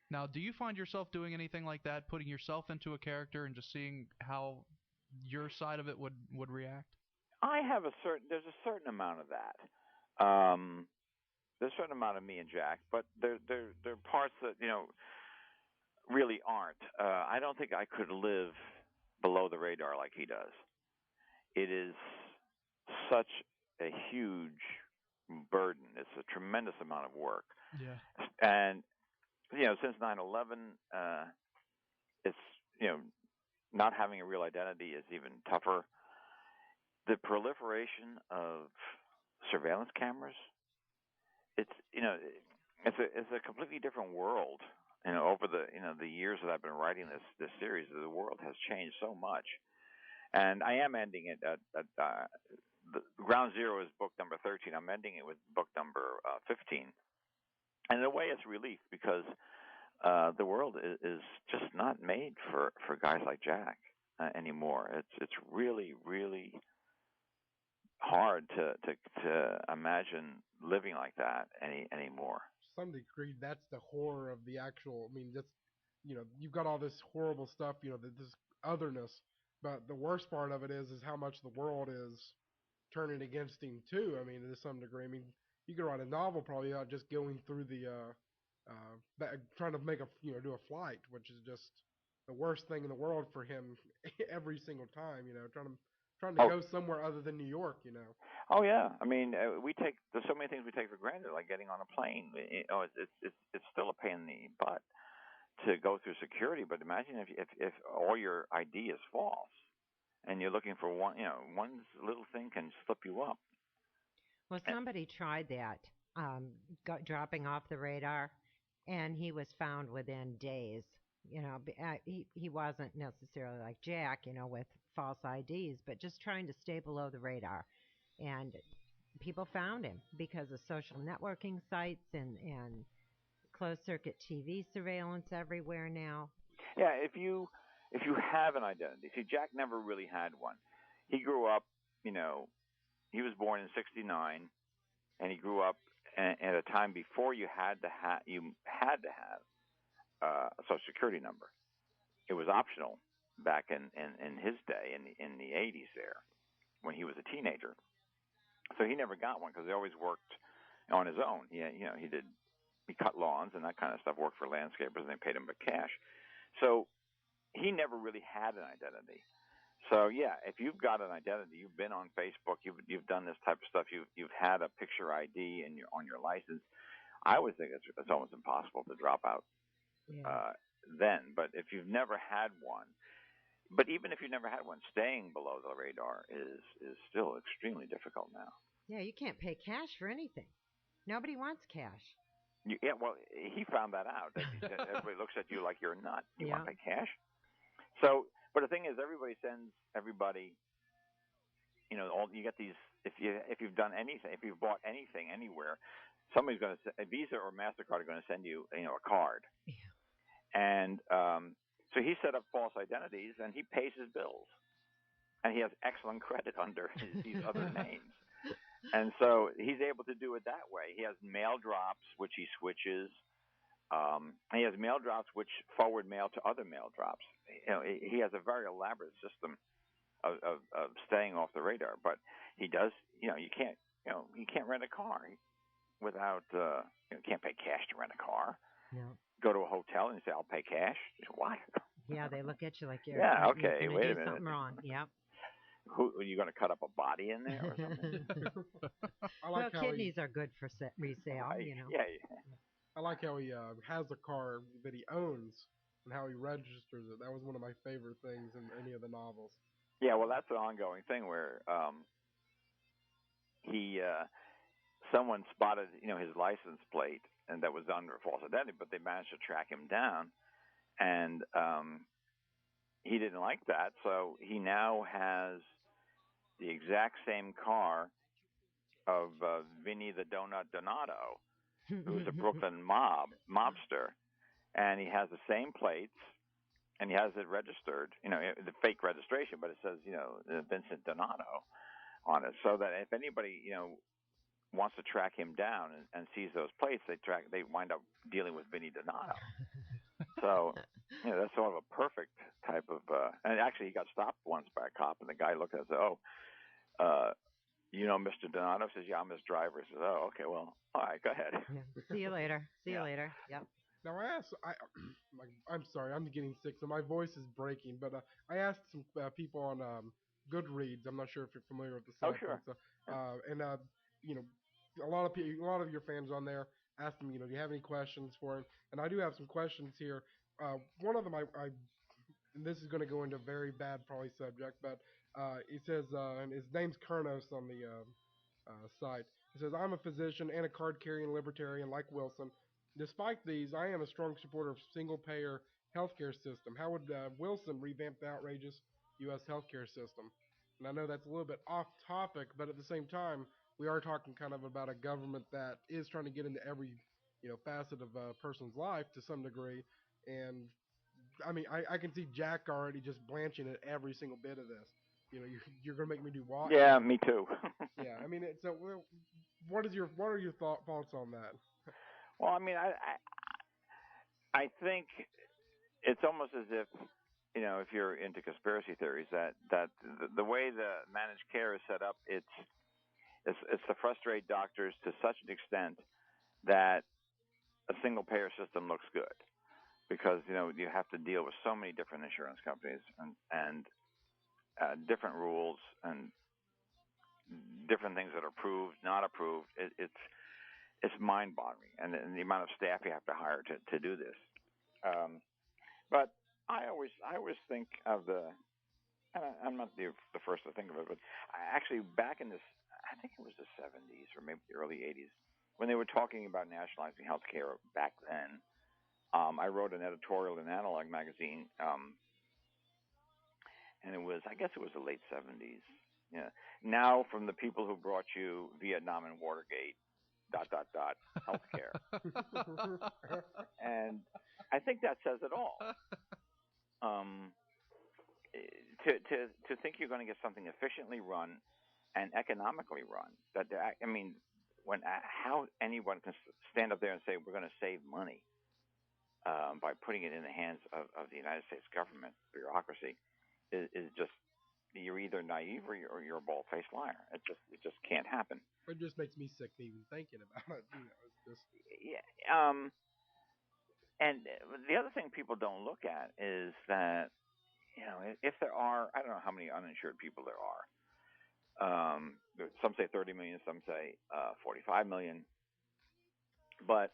Now, do you find yourself doing anything like that, putting yourself into a character and just seeing how your side of it would react? There's a certain amount of that. There's a certain amount of me and Jack, but there are parts that really aren't. I don't think I could live below the radar like he does. It is such a huge burden. It's a tremendous amount of work. Yeah. And since 9/11, it's not having a real identity is even tougher. The proliferation of surveillance cameras, it's a completely different world. Over the years that I've been writing this series, the world has changed so much. And I am ending it at the Ground Zero is book number 13. I'm ending it with book number 15. And in a way, it's relief because the world is just not made for guys like Jack anymore. It's really, really hard to imagine living like that anymore. To some degree, that's the horror of the actual. I mean, just you've got all this horrible stuff. This otherness. But the worst part of it is how much the world is turning against him too. I mean, to some degree. I mean, you could write a novel probably about just going through the trying to make do a flight, which is just the worst thing in the world for him every single time. Trying to go somewhere other than New York. Oh yeah, I mean, there's so many things we take for granted, like getting on a plane. It's still a pain in the butt to go through security. But imagine if all your ID is false, and you're looking for one little thing can slip you up. Well, somebody tried that, dropping off the radar, and he was found within days. He wasn't necessarily like Jack, with false IDs, but just trying to stay below the radar. And people found him because of social networking sites and closed-circuit TV surveillance everywhere now. Yeah, if you have an identity. See, Jack never really had one. He grew up, he was born in '69, and he grew up at a time before you had to have a Social Security number. It was optional back in his day in the '80s there when he was a teenager. So he never got one because he always worked on his own. He cut lawns and that kind of stuff. Worked for landscapers and they paid him with cash. So he never really had an identity. So yeah, if you've got an identity, you've been on Facebook, you've done this type of stuff, you've had a picture ID on your license. I would think it's almost impossible to drop out then. But if you've never had one, but even if you never had one, staying below the radar is still extremely difficult now. Yeah, you can't pay cash for anything. Nobody wants cash. Yeah, well, he found that out. Everybody looks at you like you're a nut. You want to pay cash? So, but the thing is, everybody sends everybody. You get these. If you've done anything, if you've bought anything anywhere, somebody's going to a Visa or MasterCard are going to send you, a card. Yeah. And so he set up false identities, and he pays his bills, and he has excellent credit under these other names. And so he's able to do it that way. He has mail drops, which he switches. He has mail drops which forward mail to other mail drops. He has a very elaborate system of staying off the radar. But he does. You can't rent a car without. You can't pay cash to rent a car. No. Go to a hotel and say, "I'll pay cash." You say, what? Yeah, they look at you like you're okay. Wait a minute. Something wrong. Yep. Who are you going to cut up a body in there or something? Kidneys are good for resale. Yeah. I like how he has a car that he owns and how he registers it. That was one of my favorite things in any of the novels. Yeah, well, that's an ongoing thing where someone spotted his license plate and that was under false identity, but they managed to track him down, and he didn't like that, so he now has the exact same car of Vinny the Donut Donato, who's a Brooklyn mobster, and he has the same plates, and he has it registered, the fake registration, but it says, Vincent Donato on it, so that if anybody, wants to track him down and sees those plates, they wind up dealing with Vinny Donato. So, that's sort of a perfect type of, and actually he got stopped once by a cop, and the guy looked at it and said, Mr. Donato? Says, yeah, I'm his driver. Says, oh, okay, well, all right, go ahead. Yeah. See you later. See you later. Yep. Now I'm sorry, I'm getting sick, so my voice is breaking. But I asked some people on Goodreads. I'm not sure if you're familiar with the site. Oh, sure. And a lot of your fans on there asked them, do you have any questions for him? And I do have some questions here. One of them, and this is going to go into a very bad probably subject, but he says, and his name's Kurnos on the site. He says, I'm a physician and a card-carrying libertarian like Wilson. Despite these, I am a strong supporter of single-payer healthcare system. How would Wilson revamp the outrageous U.S. healthcare system? And I know that's a little bit off topic, but at the same time, we are talking kind of about a government that is trying to get into every facet of a person's life to some degree. And I mean, I can see Jack already just blanching at every single bit of this. You're gonna make me do what? Yeah, me too. Yeah, I mean, what are your thoughts on that? Well, I mean, I think it's almost as if if you're into conspiracy theories, that the way the managed care is set up, it's to frustrate doctors to such an extent that a single payer system looks good, because you have to deal with so many different insurance companies and different rules and different things that are approved, not approved. It's mind-boggling, and the amount of staff you have to hire to do this. But I always think of I'm not the first to think of it, but actually back in this, I think it was the 70s or maybe the early 80s, when they were talking about nationalizing healthcare back then, I wrote an editorial in Analog magazine, and I guess it was the late 70s. Yeah. Now, from the people who brought you Vietnam and Watergate, ... healthcare. And I think that says it all. To think you're going to get something efficiently run and economically run, how anyone can stand up there and say we're going to save money by putting it in the hands of the United States government bureaucracy is just, you're either naive or you're a bald-faced liar. It just can't happen. It just makes me sick even thinking about it. It's just... Yeah. And the other thing people don't look at is that if there are, I don't know how many uninsured people there are. Some say 30 million, some say 45 million. But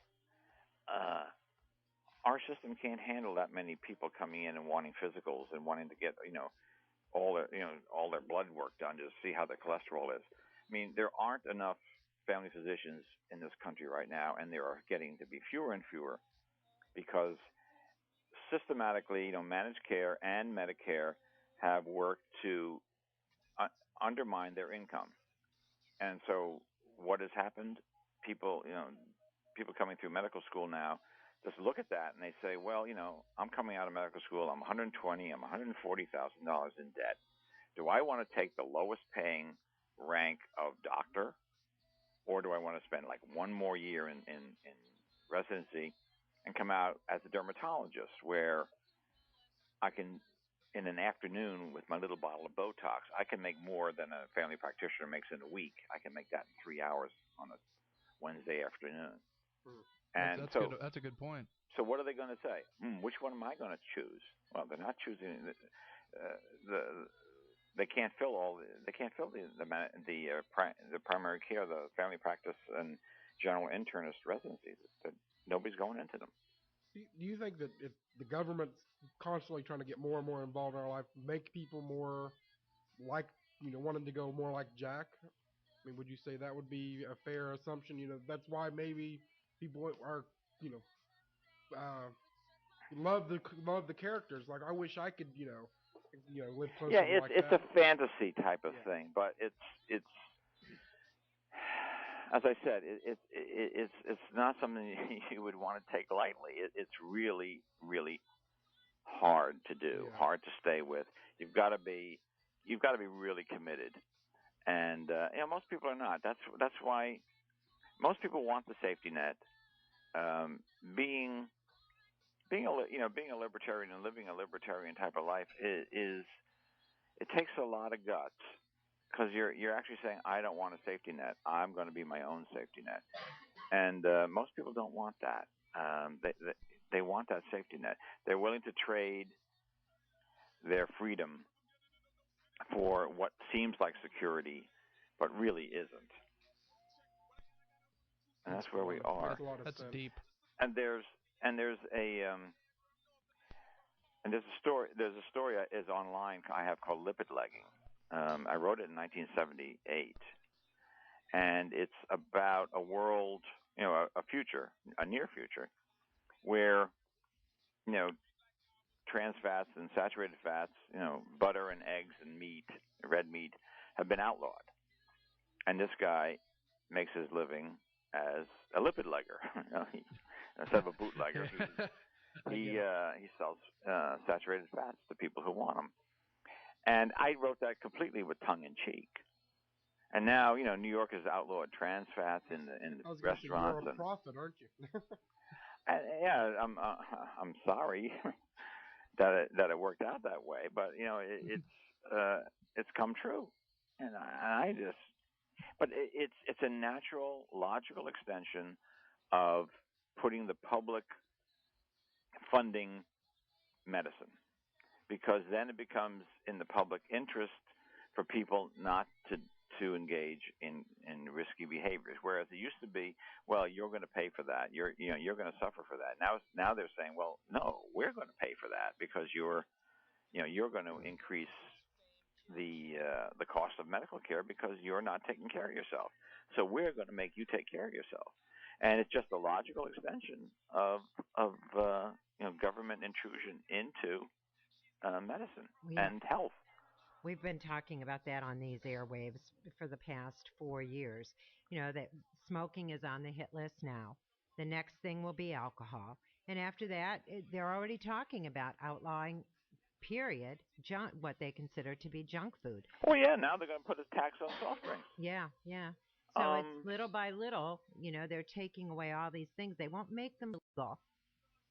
our system can't handle that many people coming in and wanting physicals and wanting to get all their blood work done to see how their cholesterol is. I mean, there aren't enough family physicians in this country right now, and there are getting to be fewer and fewer because systematically, managed care and Medicare have worked to undermine their income. And so what has happened? People coming through medical school now just look at that and they say, well, I'm coming out of medical school, I'm $120,000, I'm $140,000 in debt. Do I want to take the lowest paying rank of doctor, or do I want to spend like one more year in residency and come out as a dermatologist, where I can, in an afternoon with my little bottle of Botox, I can make more than a family practitioner makes in a week. I can make that in 3 hours on a Wednesday afternoon. And that's so good. That's a good point. So what are they going to say? Which one am I going to choose? Well, they're not choosing they can't fill the primary care, the family practice, and general internist residencies. Nobody's going into them. Do you think that if the government's constantly trying to get more and more involved in our life, make people more like, wanting to go more like Jack? I mean, would you say that would be a fair assumption? That's why maybe people are, love the characters. Like, I wish I could, live closer to like it's that. a fantasy type of thing, but it's as I said, it's not something you would want to take lightly. It's really, really hard to do, hard to stay with. You've got to be really committed, and most people are not. That's why most people want the safety net. Being a libertarian and living a libertarian type of life is it takes a lot of guts, because you're actually saying, I don't want a safety net. I'm going to be my own safety net, and most people don't want that. They want that safety net. They're willing to trade their freedom for what seems like security, but really isn't. And that's where we are. That's deep. And there's a story. There's a story is online I have called Lipid Legging. I wrote it in 1978, and it's about a world, a future, a near future, where trans fats and saturated fats, butter and eggs and meat, red meat, have been outlawed. And this guy makes his living as a lipid legger. Instead of a bootlegger, he sells saturated fats to people who want them. And I wrote that completely with tongue in cheek. And now, New York has outlawed trans fats in restaurants. You're a prophet, aren't you? Yeah, I'm sorry that it worked out that way, but it's come true, and but it's a natural, logical extension of putting the public funding medicine, because then it becomes in the public interest for people not to engage in risky behaviors. Whereas it used to be, well, you're going to pay for that. You're going to suffer for that. Now they're saying, well, no, we're going to pay for that, because you're going to increase the cost of medical care because you're not taking care of yourself. So we're going to make you take care of yourself. And it's just a logical extension of government intrusion into medicine and health. We've been talking about that on these airwaves for the past 4 years. That smoking is on the hit list now. The next thing will be alcohol. And after that, they're already talking about outlawing, period, what they consider to be junk food. Oh, yeah, now they're going to put a tax on soft drinks. Yeah. So it's little by little, they're taking away all these things. They won't make them legal,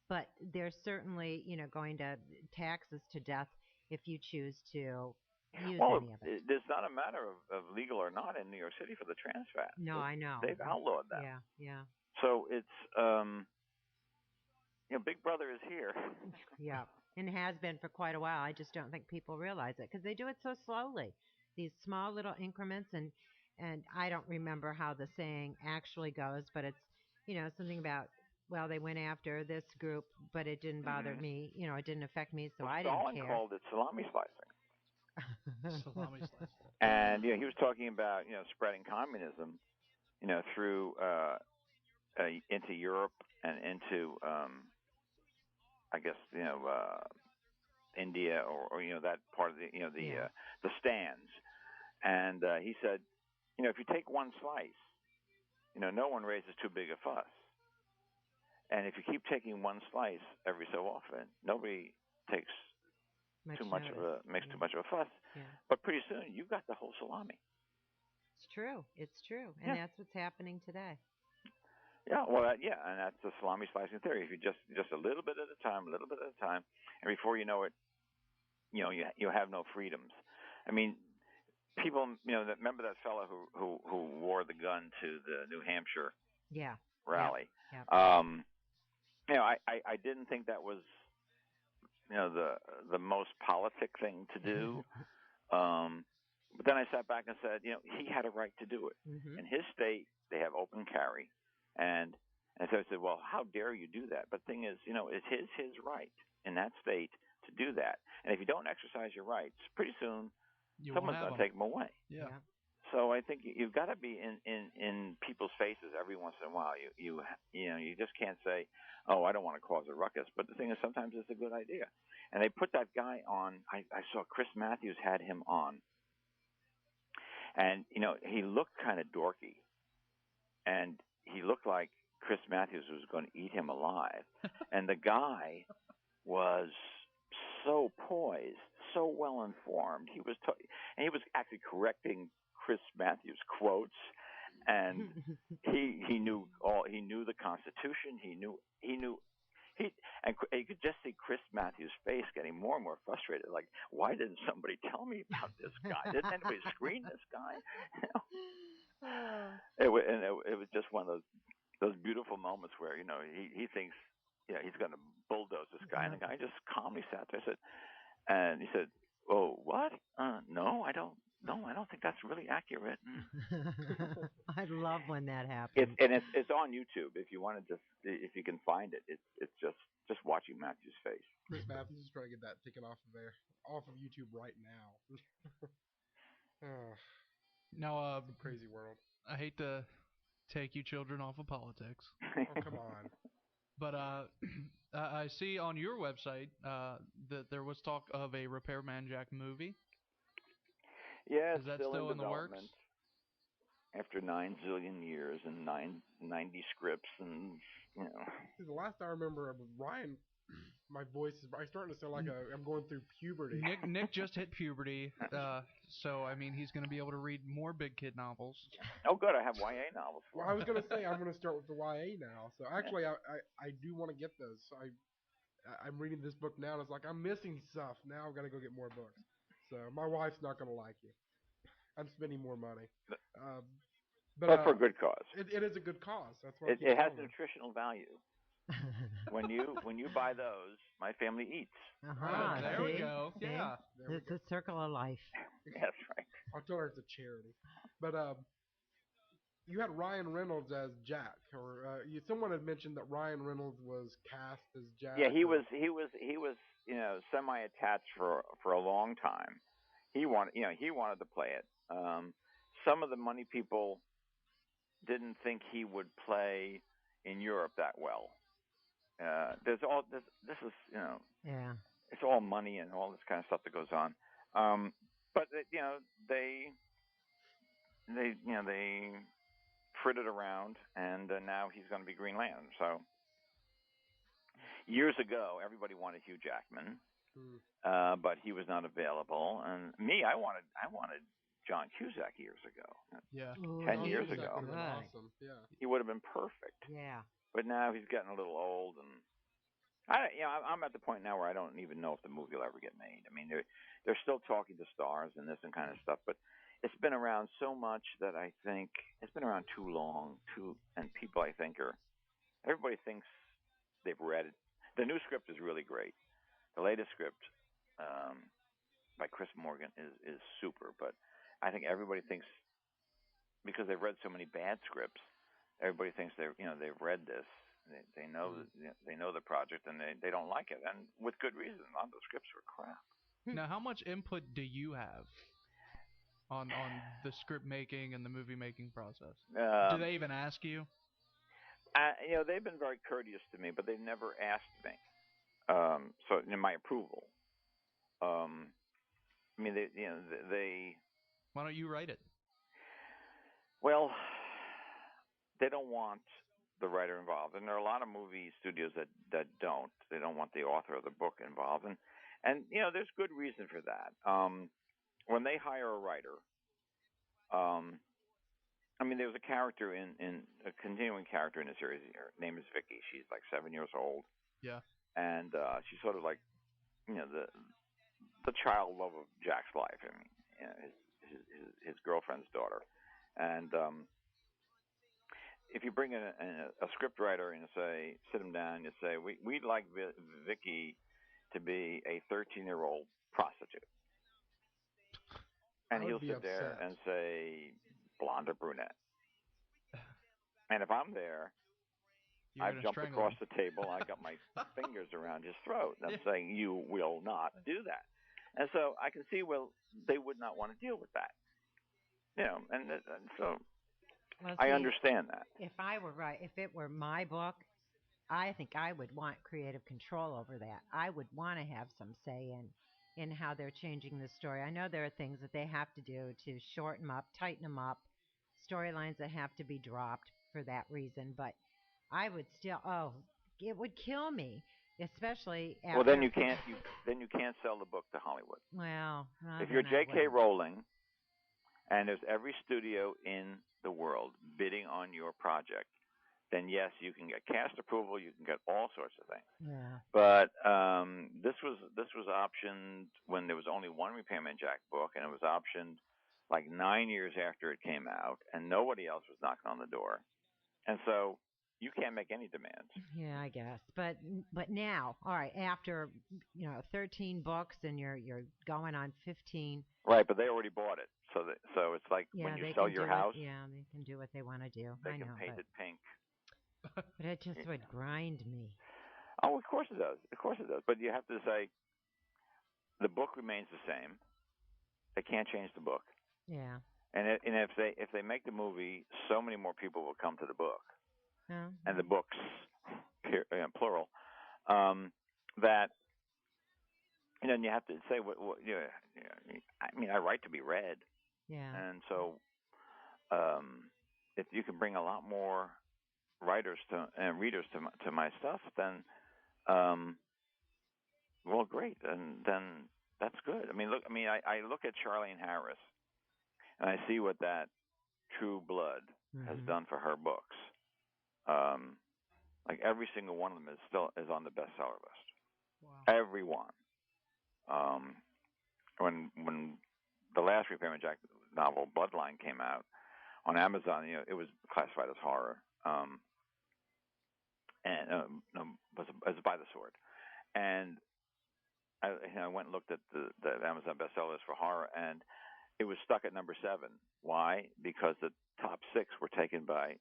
but they're certainly, going to tax us to death if you choose to use any of it. It's not a matter of legal or not in New York City for the trans fat. No, I know. They've outlawed that. Yeah. So it's, Big Brother is here. Yeah, and has been for quite a while. I just don't think people realize it because they do it so slowly. These small little increments, and I don't remember how the saying actually goes, but it's, something about, well, they went after this group, but it didn't bother me. It didn't affect me, so I didn't care. Stalin called it salami slicing. Salami slicing. And he was talking about spreading communism, through into Europe and into I guess India or that part of the stands. And he said, if you take one slice, no one raises too big a fuss. And if you keep taking one slice every so often, nobody takes too much of a fuss. Yeah. But pretty soon you've got the whole salami. It's true, and that's what's happening today. Yeah, well, and that's the salami slicing theory. If you just a little bit at a time, and before you know it, you have no freedoms. I mean, people, remember that fellow who wore the gun to the New Hampshire rally. Yeah. I didn't think that was the most politic thing to do. But then I sat back and said, he had a right to do it. Mm-hmm. In his state, they have open carry, and so I said, well, how dare you do that? But the thing is, it's his right in that state to do that. And if you don't exercise your rights, pretty soon someone's going to take them away. Yeah. So I think you've got to be in people's faces every once in a while. You just can't say, oh, I don't want to cause a ruckus. But the thing is, sometimes it's a good idea. And they put that guy on. I saw Chris Matthews had him on, and he looked kind of dorky, and he looked like Chris Matthews was going to eat him alive. And the guy was so poised, so well informed. He was actually correcting Chris Matthews quotes, and he knew the Constitution. And you could just see Chris Matthews' face getting more and more frustrated. Like, why didn't somebody tell me about this guy? Didn't anybody screen this guy? It was just one of those beautiful moments where he thinks he's going to bulldoze this guy, and the guy just calmly sat there. And he said, "Oh, what? No, I don't. No, I don't think that's really accurate." I love when that happens. It's on YouTube if you want to if you can find it. It's just watching Matthew's face. Chris Matthews is trying to get that taken off of YouTube right now. Now, crazy world. I hate to take you children off of politics. Oh, come on. But I see on your website that there was talk of a Repairman Jack movie. Yeah, is that still in the works? After 9 zillion years and 90 scripts, and The last I remember of Ryan, my voice is starting to sound like I'm going through puberty. Nick just hit puberty, so I mean he's going to be able to read more big kid novels. Oh, good! I have YA novels. Well, I was going to say I'm going to start with the YA now. So actually, I do want to get those. So I'm reading this book now, and it's like I'm missing stuff. Now I've got to go get more books. So my wife's not going to like you. I'm spending more money. But for a good cause. It is a good cause. That's what it has nutritional value. When you buy those, my family eats. There we go. See? Yeah. It's a circle of life. That's right. I'll tell her it's a charity. But you had Ryan Reynolds as Jack, or someone had mentioned that Ryan Reynolds was cast as Jack. Yeah, he was semi-attached for a long time. He wanted to play it. Some of the money people didn't think he would play in Europe that well. This is it's all money and all this kind of stuff that goes on. But they frittered around, and now he's going to be Green Lantern. So years ago, everybody wanted Hugh Jackman, but he was not available. And me, I wanted John Cusack years ago. Yeah. 10 years ago. Awesome. Yeah. He would have been perfect. Yeah. But now he's getting a little old, and I'm at the point now where I don't even know if the movie will ever get made. I mean, they're still talking to stars and this and kind of stuff, but it's been around so much that I think it's been around too long. And people, I think, everybody thinks they've read it. The new script is really great. The latest script by Chris Morgan is super, but I think everybody thinks, because they've read so many bad scripts, everybody thinks they've read this. They know they know the project, and they don't like it, and with good reason. A lot of the scripts are crap. Now, how much input do you have on the script making and the movie making process? Do they even ask you? They've been very courteous to me, but they've never asked me. So in my approval. I mean, they. Why don't you write it? Well, they don't want the writer involved, and there are a lot of movie studios that don't. They don't want the author of the book involved, and there's good reason for that. When they hire a writer, I mean, there was a character in a continuing character in the series. Her name is Vicky. She's like 7 years old. Yeah. And she's sort of like, the child love of Jack's life. I mean, his girlfriend's daughter. And if you bring in a script writer and you say, sit him down, you say, we'd like Vicky to be a 13-year-old prostitute. And he'll sit there and say, blonde or brunette. And if I'm there, I've jumped across the table. I got my fingers around his throat. And I'm saying, you will not do that. And so I can see, they would not want to deal with that. And so I understand that. If I were if it were my book, I think I would want creative control over that. I would want to have some say in how they're changing the story. I know there are things that they have to do to shorten them up, tighten them up, storylines that have to be dropped for that reason. But I would still, it would kill me, especially after. Well, then you can't sell the book to Hollywood. Well, if you're J.K. Rowling, and there's every studio in the world bidding on your project, then yes, you can get cast approval, you can get all sorts of things. Yeah. But this was optioned when there was only one Repairman Jack book, and it was optioned like 9 years after it came out, and nobody else was knocking on the door, and so you can't make any demands. Yeah, I guess. But now, all right, after 13 books and you're going on 15. Right, but they already bought it, so it's like when you sell your house. They can do what they want to do. They can paint it pink. But it just would grind me. Oh, of course it does. Of course it does. But you have to say the book remains the same. They can't change the book. Yeah. And if they make the movie, so many more people will come to the book. Yeah. And the books, plural, that. And then you have to say I mean, I write to be read. Yeah. And so, if you can bring a lot more writers and readers to my stuff, then, well, great, and then that's good. I mean, look. I mean, I look at Charlene Harris, and I see what that True Blood has done for her books. Like every single one of them is on the bestseller list. Wow. Every one. When the last Repairman Jack novel, Bloodline, came out on Amazon, it was classified as horror. And was by the sword. And I went and looked at the Amazon bestseller list for horror, and it was stuck at number 7. Why? Because the top 6 were taken by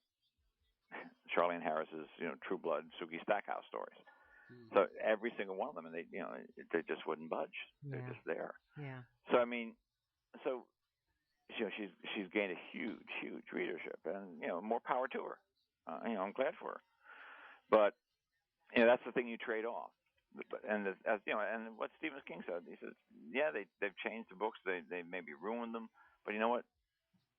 Charlene Harris's, True Blood, Sookie Stackhouse stories. So every single one of them, and they just wouldn't budge. Yeah. They're just there. Yeah. So I mean, she's gained a huge readership, and more power to her. I'm glad for her. But that's the thing you trade off. And and what Stephen King said, he says, yeah, they've changed the books, they maybe ruined them, but you know what?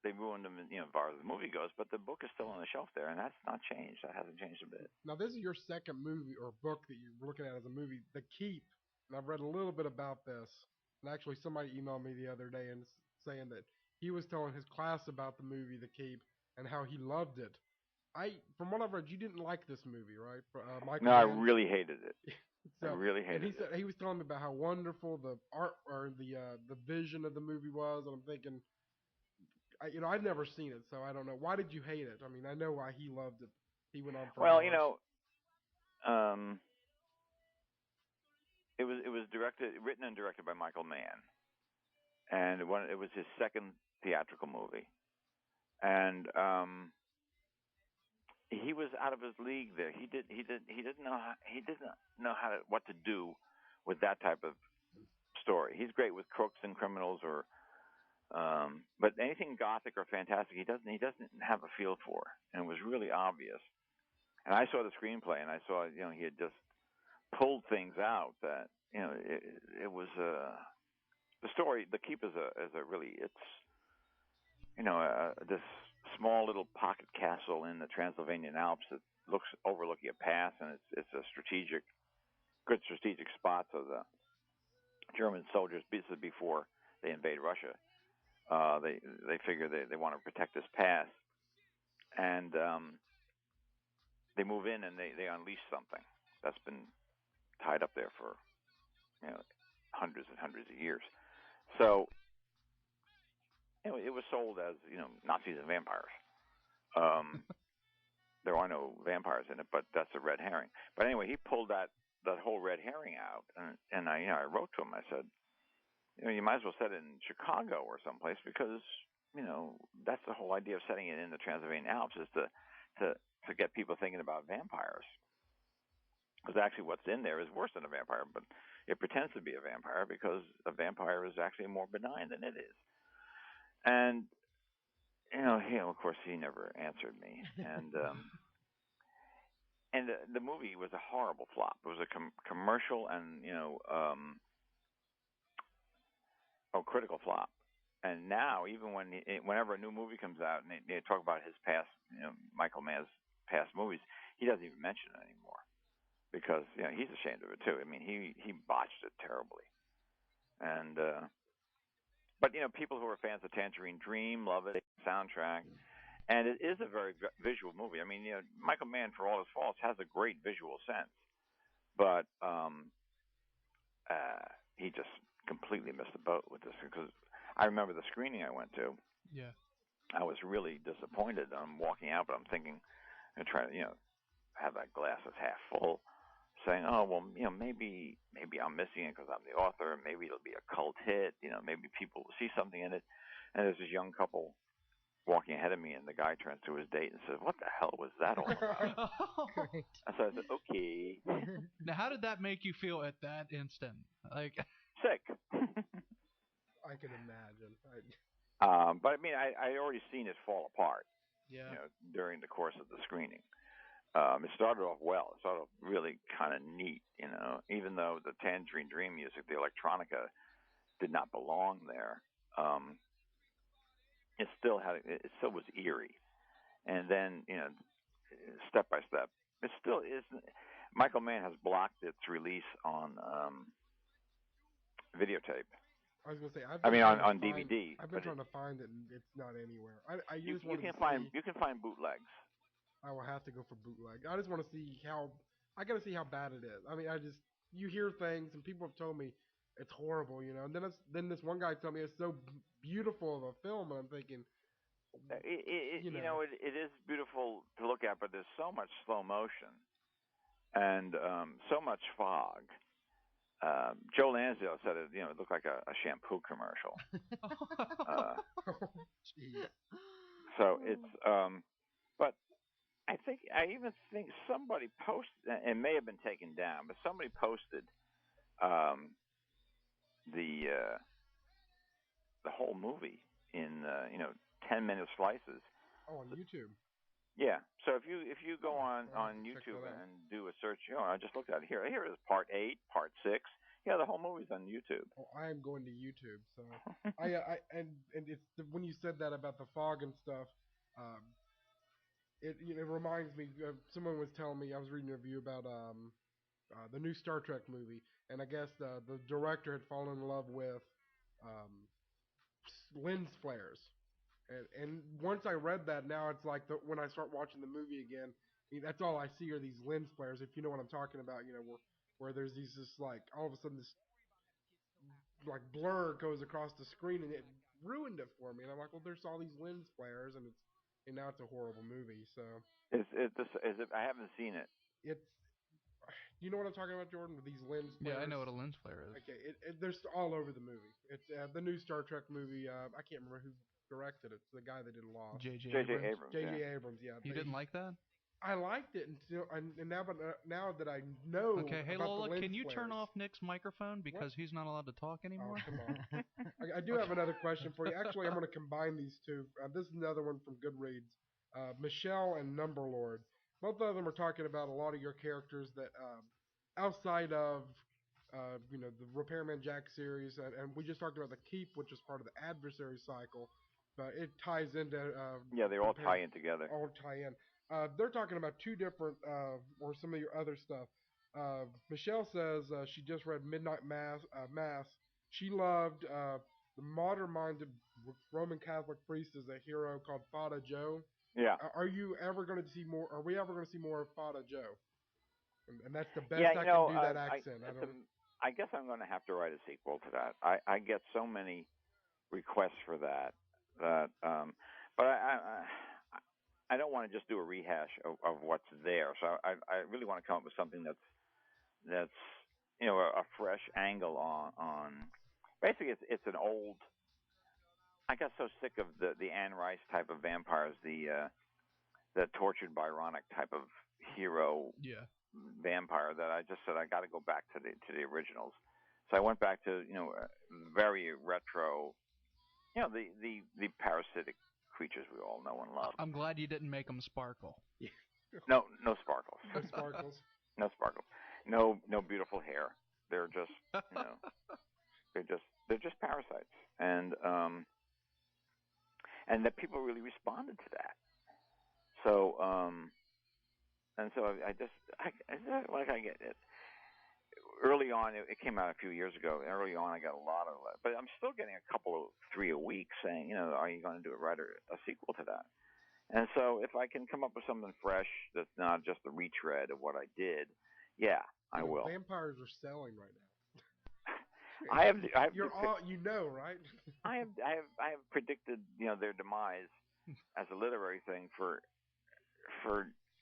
They ruined them, as far as the movie goes. But the book is still on the shelf there, and that's not changed. That hasn't changed a bit. Now, this is your second movie or book that you're looking at as a movie, The Keep. And I've read a little bit about this. And actually, somebody emailed me the other day and saying that he was telling his class about the movie The Keep and how he loved it. From what I've read, you didn't like this movie, right? Michael No, Mann? I really hated it. So, I really hated it. And he was telling me about how wonderful the art or the vision of the movie was, and I'm thinking, I've never seen it, so I don't know. Why did you hate it? I mean, I know why he loved it. He went on for Well, hours. it was written and directed by Michael Mann, and it was his second theatrical movie, and he was out of his league there. He didn't know what to do with that type of story. He's great with crooks and criminals, but anything gothic or fantastic, he doesn't have a feel for, and it was really obvious. And I saw the screenplay, and I saw he had just pulled things out that it was the story. The Keep is a really this small little pocket castle in the Transylvanian Alps that looks overlooking a pass, and it's a good strategic spot so the German soldiers, before they invade Russia, they figure they want to protect this pass. and they move in and they unleash something that's been tied up there for hundreds and hundreds of years. So it was sold as Nazis and vampires. There are no vampires in it, but that's a red herring. But anyway, he pulled that whole red herring out, and I wrote to him. I said, you might as well set it in Chicago or someplace because that's the whole idea of setting it in the Transylvanian Alps is to get people thinking about vampires. Because actually, what's in there is worse than a vampire, but it pretends to be a vampire because a vampire is actually more benign than it is. And of course, he never answered me, and the movie was a horrible flop. It was a commercial and critical flop. And now, even whenever a new movie comes out and they talk about his past, Michael Mann's past movies, he doesn't even mention it anymore because he's ashamed of it too. I mean, he botched it terribly. And but people who are fans of Tangerine Dream love it, soundtrack, and it is a very visual movie. I mean, Michael Mann, for all his faults, has a great visual sense, but he just completely missed the boat with this because I remember the screening I went to. Yeah. I was really disappointed. I'm walking out, but I'm thinking and trying to have that glass that's half full, saying, oh well, maybe I'm missing it because I'm the author. Maybe it'll be a cult hit. Maybe people will see something in it. And there's this young couple walking ahead of me, and the guy turns to his date and says, "What the hell was that all about?" Great. So I said, "Okay." Now, how did that make you feel at that instant? Like sick. I can imagine. But I mean, I already seen it fall apart. Yeah. During the course of the screening. It started off well. It started off really kind of neat, even though the Tangerine Dream music, the electronica, did not belong there. It still was eerie, and then step by step, it still isn't. Michael Mann has blocked its release on videotape. I was gonna say, on DVD. I've been trying to find it, and it's not anywhere. You can find bootlegs. I will have to go for bootleg. I just want to see I gotta see how bad it is. I mean, you hear things, and people have told me it's horrible, and then this one guy told me it's so beautiful of a film, and I'm thinking, it is beautiful to look at, but there's so much slow motion and so much fog. Joe Lansdale said it looked like a shampoo commercial. So it's but I even think somebody posted, it may have been taken down, but somebody posted the whole movie in 10-minute slices. Oh, on YouTube. Yeah. So if you go on YouTube and do a search, I just looked at it here. Here is part 8, part 6. Yeah, the whole movie's on YouTube. Oh, I am going to YouTube. So and it's when you said that about the fog and stuff, it reminds me. Someone was telling me, I was reading a review about the new Star Trek movie, and I guess the director had fallen in love with lens flares. And once I read that, now it's like when I start watching the movie again, that's all I see are these lens flares. If you know what I'm talking about, where there's this like all of a sudden this like blur goes across the screen, and it ruined it for me. And I'm like, well, there's all these lens flares, and now it's a horrible movie. So is it? I haven't seen it. It's you know what I'm talking about, Jordan, with these lens flares? Yeah, I know what a lens flare is. Okay, there's all over the movie. It's the new Star Trek movie. I can't remember who directed it. It's the guy that did Lost. J.J. Abrams. J.J. Abrams, yeah. You didn't like that? I liked it until and now that I know. Okay, hey about Lola, the lens can you flares, turn off Nick's microphone because he's not allowed to talk anymore? Oh, come on. I do have another question for you. Actually, I'm going to combine these two. This is another one from Goodreads. Michelle and Numberlord. Both of them are talking about a lot of your characters that outside of the Repairman Jack series, and we just talked about the Keep, which is part of the adversary cycle, but it ties into yeah, they all tie in together. All tie in. They're talking about two different or some of your other stuff. Michelle says she just read Midnight Mass. She loved the modern-minded Roman Catholic priest as a hero called Fada Joe. Yeah. Are you ever going to see more? Are we ever going to see more of Fada Joe? And that's the best Yeah, I can do that accent. I guess I'm going to have to write a sequel to that. I get so many requests for that but I don't want to just do a rehash of what's there. So I really want to come up with something that's a fresh angle on. Basically, it's an old. I got so sick of the Anne Rice type of vampires, the tortured Byronic type of hero vampire, that I just said I got to go back to the originals. So I went back to very retro, the parasitic creatures we all know and love. I'm glad you didn't make them sparkle. No sparkles. No sparkles. No sparkles. No beautiful hair. They're just they're just parasites, and that people really responded to that. So and so I get it. Early on, it came out a few years ago. Early on, I got a lot of it, but I'm still getting a couple of 3 a week saying, are you going to do a sequel to that? And so if I can come up with something fresh that's not just a retread of what I did, yeah, I will. Vampires are selling right now. I have You're all right? I have predicted their demise as a literary thing for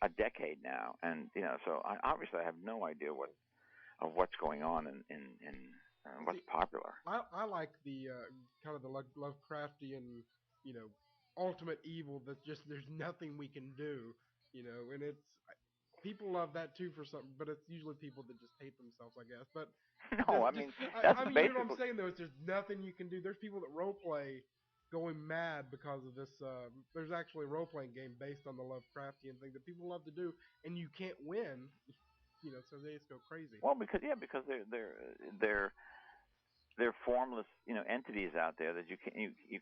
a decade now, and so obviously I have no idea what's going on in what's popular. I like the kind of the Lovecraftian, ultimate evil that just there's nothing we can do, and it's people love that too for something, but it's usually people that just hate themselves, I guess. But no, that's I mean, you know what I'm saying though. It's there's nothing you can do. There's people that role play going mad because of this. There's actually a role playing game based on the Lovecraftian thing that people love to do, and you can't win. So they just go crazy. Well, because they're formless, entities out there that you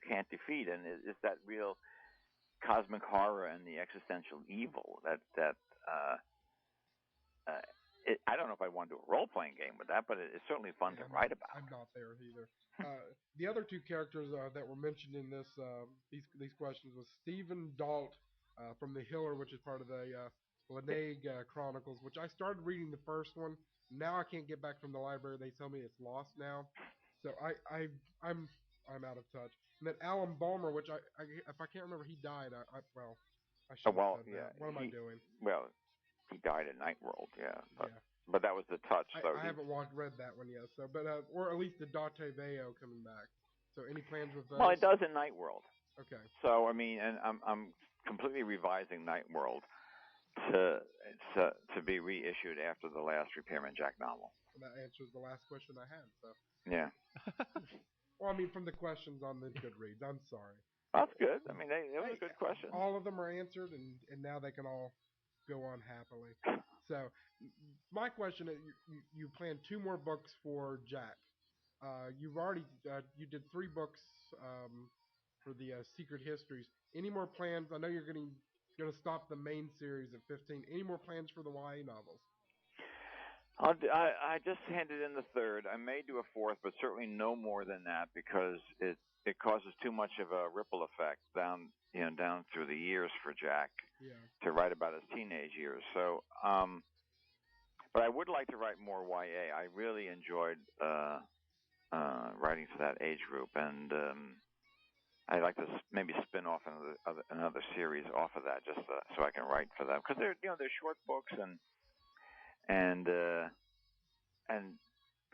can't defeat, and it's that real cosmic horror and the existential evil that I don't know if I want to do a role playing game with that, but it's certainly fun to write about. I'm not there either. The other two characters that were mentioned in these questions was Stephen Dalt from The Hiller, which is part of the Laneig Chronicles, which I started reading the first one. Now I can't get back from the library. They tell me it's lost now, so I'm out of touch. And then Alan Balmer, which if I can't remember, he died. I should have said that. What am I doing? Well, he died at Night World, but that was the touch. I haven't read that one yet. So, but or at least the Date Veo coming back. So, any plans with those? Well, it does in Night World. Okay. So and I'm completely revising Night World to be reissued after the last Repairman Jack novel. And that answers the last question I had. So. Yeah. Well, from the questions on the Goodreads. I'm sorry. That's good. They were good questions. All of them are answered, and now they can all go on happily. So, my question is, you plan 2 more books for Jack. You've already you did 3 books for the Secret Histories. Any more plans? I know you're going to stop the main series at 15. Any more plans for the YA novels? I just handed in the 3rd. I may do a 4th, but certainly no more than that because it causes too much of a ripple effect down through the years for Jack to write about his teenage years. So, but I would like to write more YA. I really enjoyed writing for that age group, and I'd like to maybe spin off another series off of that just so I can write for them because they're short books and the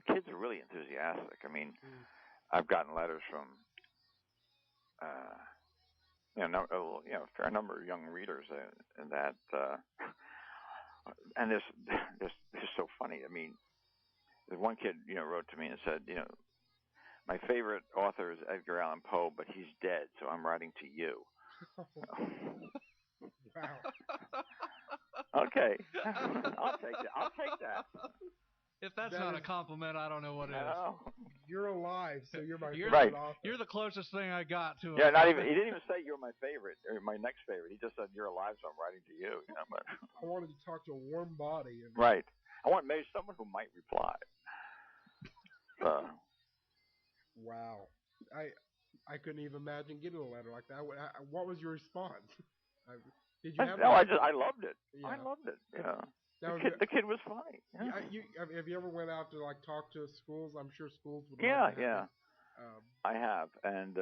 kids are really enthusiastic. I've gotten letters from a fair number of young readers that and this is so funny. There's one kid wrote to me and said, my favorite author is Edgar Allan Poe, but he's dead, so I'm writing to you. Wow. Okay, I'll take that. If that's not a compliment, I don't know what is. You're alive, so you're my favorite author. You're the closest thing I got to. Yeah, he didn't even say you're my favorite or my next favorite. He just said you're alive, so I'm writing to you. But I wanted to talk to a warm body. Right. I want maybe someone who might reply. Wow. I couldn't even imagine getting a letter like that. What was your response? Did you have? No, I loved it. Yeah. I loved it. Yeah. Now, The kid was funny. Yeah. Have you ever went out to like talk to schools? I'm sure schools would Yeah, love to have yeah. it. I have, and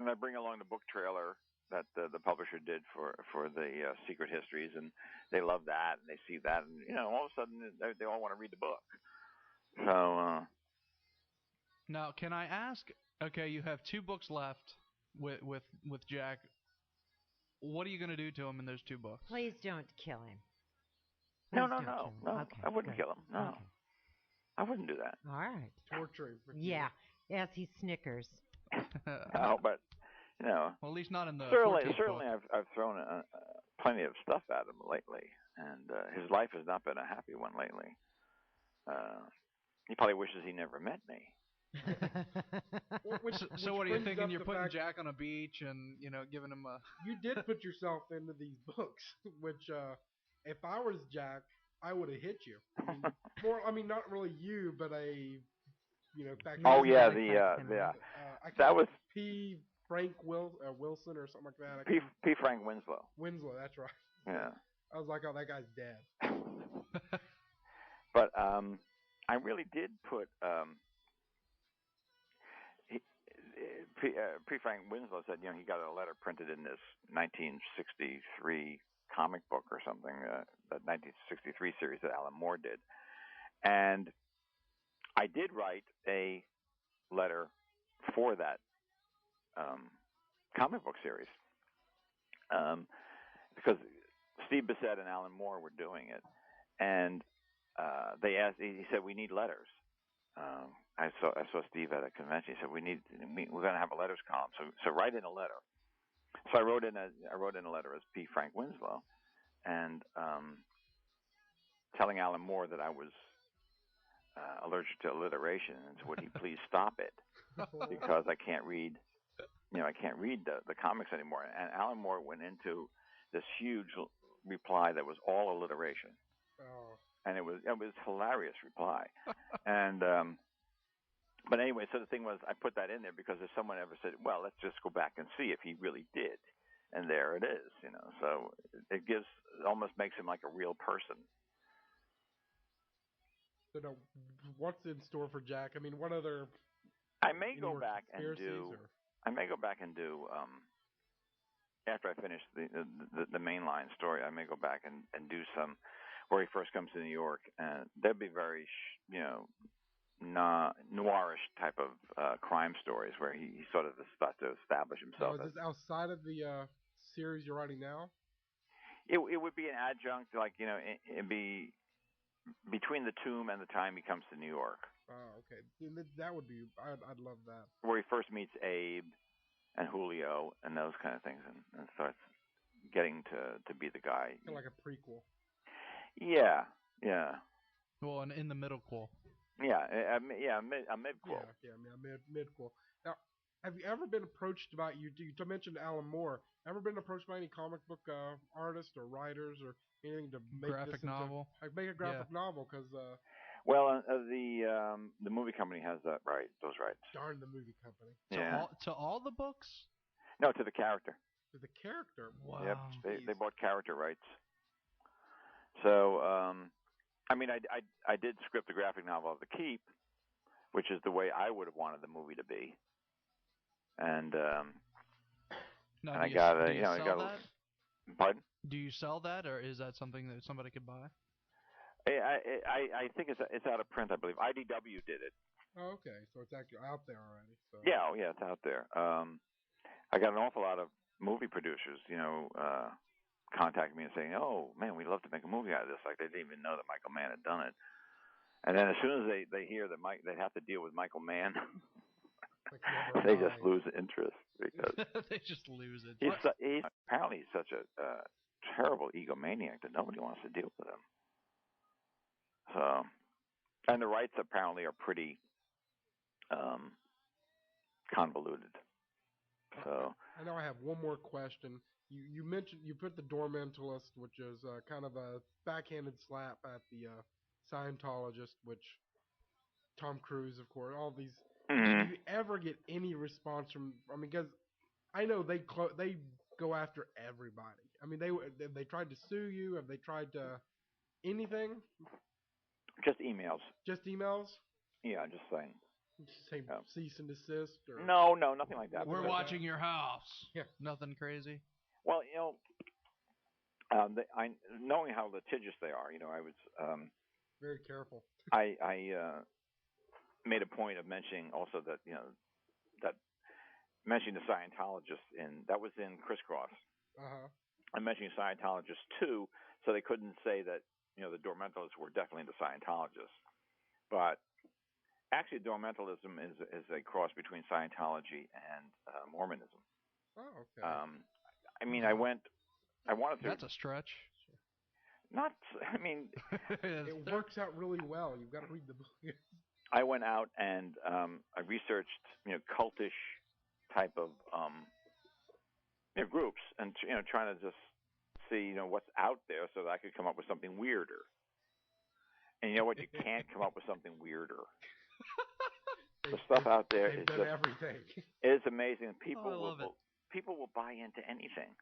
I bring along the book trailer that the publisher did for the Secret Histories, and they love that, and they see that, and all of a sudden they all want to read the book. So now, can I ask? Okay, you have 2 books left with Jack. What are you going to do to him in those 2 books? Please don't kill him. No. Okay, I wouldn't good. kill him. No, okay. I wouldn't do that. All right. Torture him. Yeah, as he snickers. No, but well, at least not in the certainly 14th book. I've thrown plenty of stuff at him lately, and his life has not been a happy one lately. He probably wishes he never met me. So what are you thinking? You're putting Jack on a beach and giving him a. You did put yourself into these books, which if I was Jack, I would have hit you. I mean, not really you, but a fact. Oh yeah, that was P. Frank Wilson or something like that. P. Frank Winslow. Winslow, that's right. Yeah. I was like, oh, that guy's dead. But I really did put P. Frank Winslow said, he got a letter printed in this 1963 comic book or something, that 1963 series that Alan Moore did. And I did write a letter for that comic book series because Steve Bissett and Alan Moore were doing it. And they asked, he said, we need letters. I saw Steve at a convention. He said, we're going to have a letters column. So write in a letter. So I wrote in a letter as P. Frank Winslow, and telling Alan Moore that I was allergic to alliteration, and so would he please stop it because I can't read, I can't read the comics anymore. And Alan Moore went into this huge reply that was all alliteration. Oh. And it was hilarious reply. And but anyway, so the thing was, I put that in there because if someone ever said, well, let's just go back and see if he really did, and there it is, so it almost makes him like a real person. So now, what's in store for Jack? I mean, what other? I may go back and do after I finish the mainline story. I may go back and do some where he first comes to New York, and there'd be very noirish type of crime stories where he sort of starts to establish himself. Is this outside of the series you're writing now? It would be an adjunct, like it'd be between the tomb and the time he comes to New York. Oh, okay. That would be. I'd love that. Where he first meets Abe and Julio and those kind of things, and starts getting to be the guy. Kind of like a prequel. Yeah. Well, and in the middle-quel. Yeah, a mid-quel. Yeah, mid-quel. Now, have you ever been approached about you mentioned Alan Moore? Ever been approached by any comic book artists or writers or anything to make graphic novel? Make a graphic novel, because. Well, the movie company has those rights. Darn the movie company. Yeah. To all the books? No, to the character. To the character. Wow. Yep, they bought character rights. So, I mean, I did script a graphic novel of The Keep, which is the way I would have wanted the movie to be. And now, and I got that? Pardon? Do you sell that, or is that something that somebody could buy? I think it's out of print, I believe. IDW did it. Oh, okay, so it's actually out there already. So. Yeah, it's out there. I got an awful lot of movie producers, contacting me and saying, "Oh man, we'd love to make a movie out of this." Like they didn't even know that Michael Mann had done it. And then as soon as they hear that they have to deal with Michael Mann, they just lose interest because they just lose it. He's apparently such a terrible egomaniac that nobody wants to deal with him. So, and the rights apparently are pretty convoluted. So I know I have one more question. You mentioned you put the Dormentalist, which is kind of a backhanded slap at the Scientologist, which Tom Cruise, of course, all these. Mm-hmm. Did you ever get any response from? I mean, because I know they go after everybody? I mean, they tried to sue you. Have they tried to anything? Just emails. Just emails? Yeah, just saying. Say cease and desist? Or no, nothing like that. We're watching your house. Yeah. Nothing crazy. Well, knowing how litigious they are, I was very careful. I made a point of mentioning also that that mentioning the Scientologists that was in Crisscross. I'm mentioning Scientologists too, so they couldn't say that the Dormentalists were definitely the Scientologists, but actually Dormentalism is a cross between Scientology and Mormonism. Oh, okay. I mean, I wanted to. That's a stretch. Not, I mean, it works out really well. You've got to read the book. I went out and I researched, cultish type of groups, and trying to just see, what's out there, so that I could come up with something weirder. And you know what? You can't come up with something weirder. The stuff out there is just everything. It is amazing. People will buy into anything.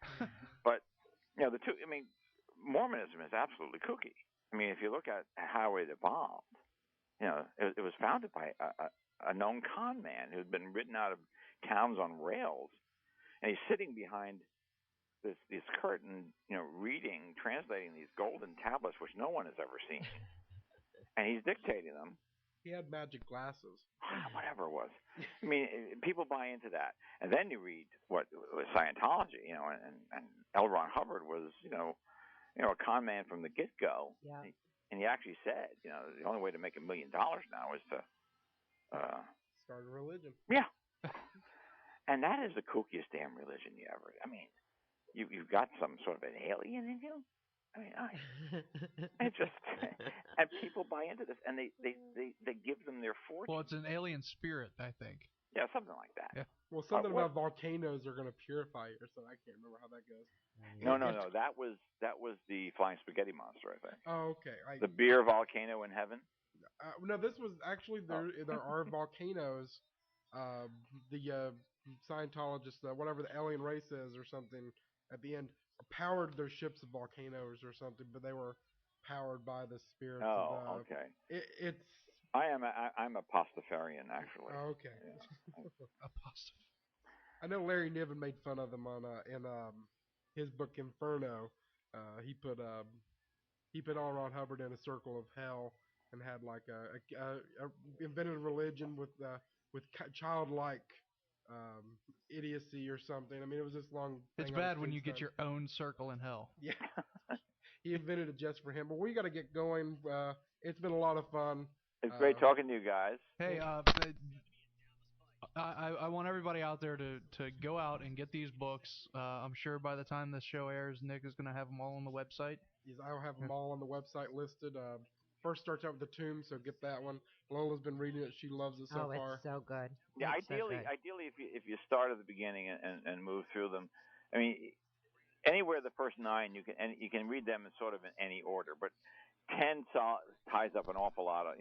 But the two. I mean, Mormonism is absolutely kooky. I mean, if you look at how it evolved, it was founded by a known con man who had been ridden out of towns on rails, and he's sitting behind this curtain, translating these golden tablets which no one has ever seen, and he's dictating them. He had magic glasses. Whatever it was. I mean, people buy into that, and then you read what was Scientology, and L. Ron Hubbard was, a con man from the get-go. Yeah. And he actually said, the only way to make $1 million now is to start a religion. Yeah. And that is the kookiest damn religion you ever. I mean, you've got some sort of an alien in you. I mean, it just and people buy into this, and they give them their fortune. Well, it's an alien spirit, I think. Yeah, something like that. Yeah. Well, something about volcanoes are going to purify you, so I can't remember how that goes. No. That was the flying spaghetti monster, I think. Oh, okay. The beer volcano in heaven. No, this was actually there are volcanoes. The Scientologists, whatever the alien race is, or something, at the end powered their ships of volcanoes or something, but they were powered by the spirits. Oh, okay. It's. I'm a Pastafarian, actually. Oh, okay. A Pastafarian. I know Larry Niven made fun of them in his book Inferno. He put L. Ron Hubbard in a circle of hell and had like a invented a religion with childlike idiocy or something. I mean, it was this long thing. It's bad when you get your own circle in hell. Yeah. He invented it just for him. But we got to get going. It's been a lot of fun. It's great talking to you guys. Hey, I want everybody out there to go out and get these books. I'm sure by the time this show airs, Nick is going to have them all on the website. Yes, I'll have them all on the website listed. First starts out with The Tomb, so get that one. Lola's been reading it; she loves it so far. Oh, it's so good. Yeah, it's ideally, so good. if you start at the beginning and move through them, I mean, anywhere the first 9 you can read them in sort of in any order, but 10 ties up an awful lot of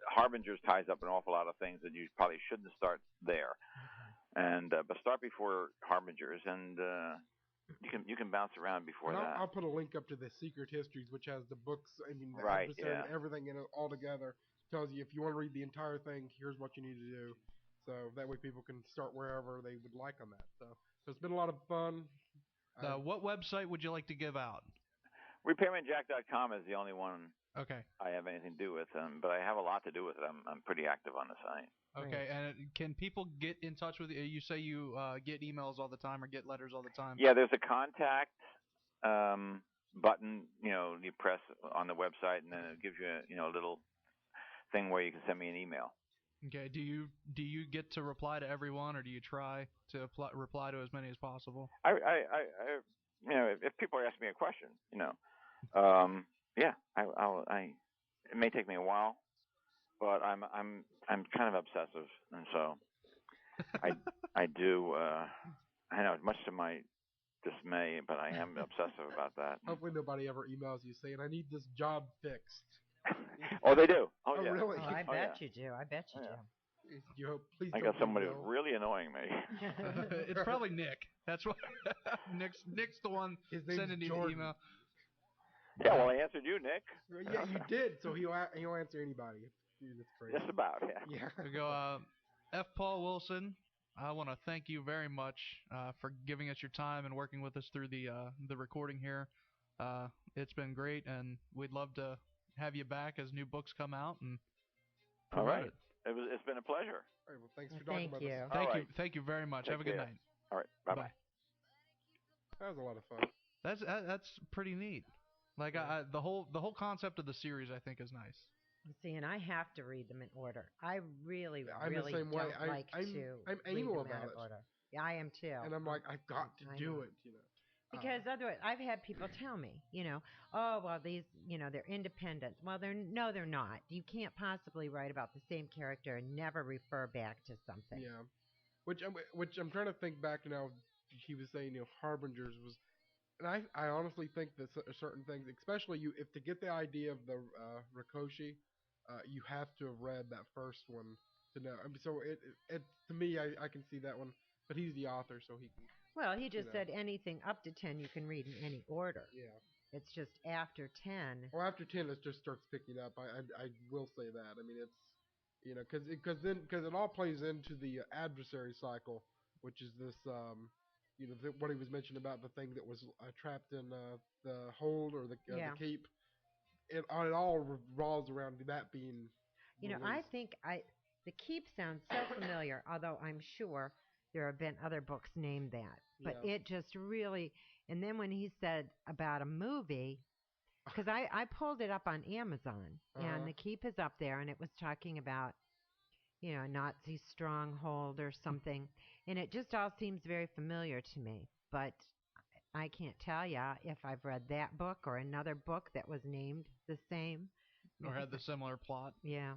Harbingers ties up an awful lot of things that you probably shouldn't start there, and but start before Harbingers, and you can bounce around before that. I'll put a link up to the Secret Histories, which has the books, the episode, and everything in it all together. Tells you if you want to read the entire thing, here's what you need to do. So that way people can start wherever they would like on that. So it's been a lot of fun. What website would you like to give out? RepairmanJack.com is the only one. Okay. I have anything to do with, but I have a lot to do with it. I'm pretty active on the site. Okay, and can people get in touch with you? You say you get emails all the time or get letters all the time. Yeah, there's a contact button. You press on the website, and then it gives you a little thing where you can send me an email. Okay. Do you get to reply to everyone, or do you try to reply to as many as possible? If people ask me a question, yeah, it may take me a while, but I'm kind of obsessive, and so I do. I know, much to my dismay, but I am obsessive about that. Hopefully nobody ever emails you saying, I need this job fixed. Oh, they do. Oh, yeah. Really? Oh, I bet you do. I bet you do. Please I don't got somebody be who's Will. really annoying me. It's probably Nick. That's what Nick's the one sending you the email. Yeah, well, I answered you, Nick. Yeah, you did. So he'll answer anybody. That's crazy. Just about, yeah. We go, F. Paul Wilson. I want to thank you very much for giving us your time and working with us through the recording here. It's been great, and we'd love to have you back as new books come out and promote All right. it. It's been a pleasure. All right, well, thanks for talking about this. Thank you very much. Have a good night. All right, bye-bye. That was a lot of fun. That's pretty neat. Like the whole concept of the series, I think, is nice. See, and I have to read them in order. I really I'm the same way. I'm anal about it. Order. Yeah, I am too. And I'm like, I've got to do it, Because otherwise, I've had people tell me, oh, well, these, they're independent. Well, they're not. You can't possibly write about the same character and never refer back to something. Yeah. Which I'm trying to think back to now. He was saying, Harbingers was, and I honestly think that certain things, especially if to get the idea of the Rikoshi, you have to have read that first one to know. I mean, so it to me, I can see that one, but he's the author, so he can. Well, he just said anything up to 10 you can read in any order. Yeah. It's just after 10. Well, after 10, it just starts picking up. I will say that. I mean, it's because it all plays into the adversary cycle, which is this what he was mentioning about the thing that was trapped in the hold or the keep. It all revolves around that being released. I think the keep sounds so familiar, although I'm sure there have been other books named that. But it just really, and then when he said about a movie, because I pulled it up on Amazon, and the keep is up there, and it was talking about, Nazi stronghold or something, and it just all seems very familiar to me. But I can't tell you if I've read that book or another book that was named the same. Or had the similar plot. Yeah.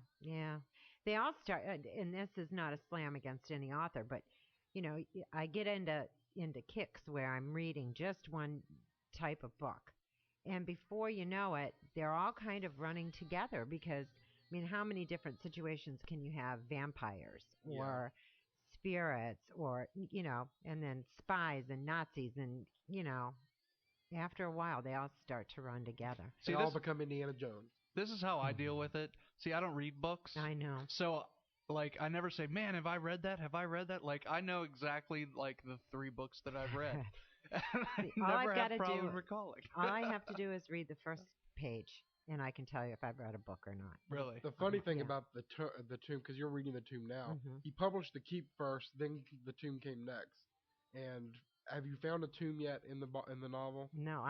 They all start, and this is not a slam against any author, but, I get into kicks where I'm reading just one type of book. And before you know it, they're all kind of running together because, how many different situations can you have? Vampires or spirits or, and then spies and Nazis and, after a while they all start to run together. They all become Indiana Jones. This is how I deal with it. See, I don't read books. I know. So, I never say, man, have I read that? Have I read that? I know exactly, the 3 books that I've read. I never have problem recalling. All I have to do is read the first page, and I can tell you if I've read a book or not. Really? The funny thing about the Tomb, because you're reading the Tomb now, he published the Keep first, then the Tomb came next. And have you found a Tomb yet in the novel? No,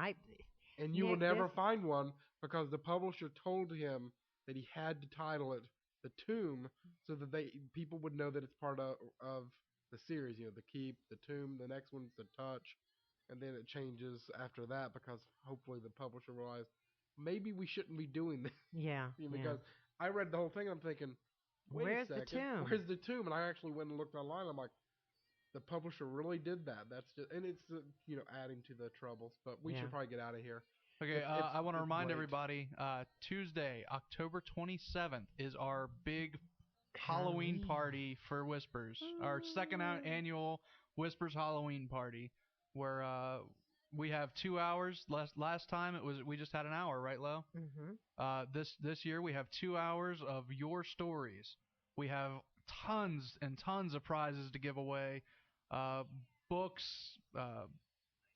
And you will never find one because the publisher told him that he had to title it The Tomb so that people would know that it's part of the series. The Keep, the Tomb, the next one's the Touch. And then it changes after that because hopefully the publisher realized maybe we shouldn't be doing this. Yeah. Because I read the whole thing and I'm thinking, where's the Tomb? Where's the Tomb? And I actually went and looked online. I'm like, the publisher really did that. That's just, and it's adding to the troubles. But we should probably get out of here. Okay, I want to remind everybody, Tuesday, October 27th is our big Halloween party for Whispers. Our second annual Whispers Halloween party, where we have 2 hours. Last time we just had an hour, right, Lo? Mm-hmm. This year we have 2 hours of your stories. We have tons and tons of prizes to give away, books,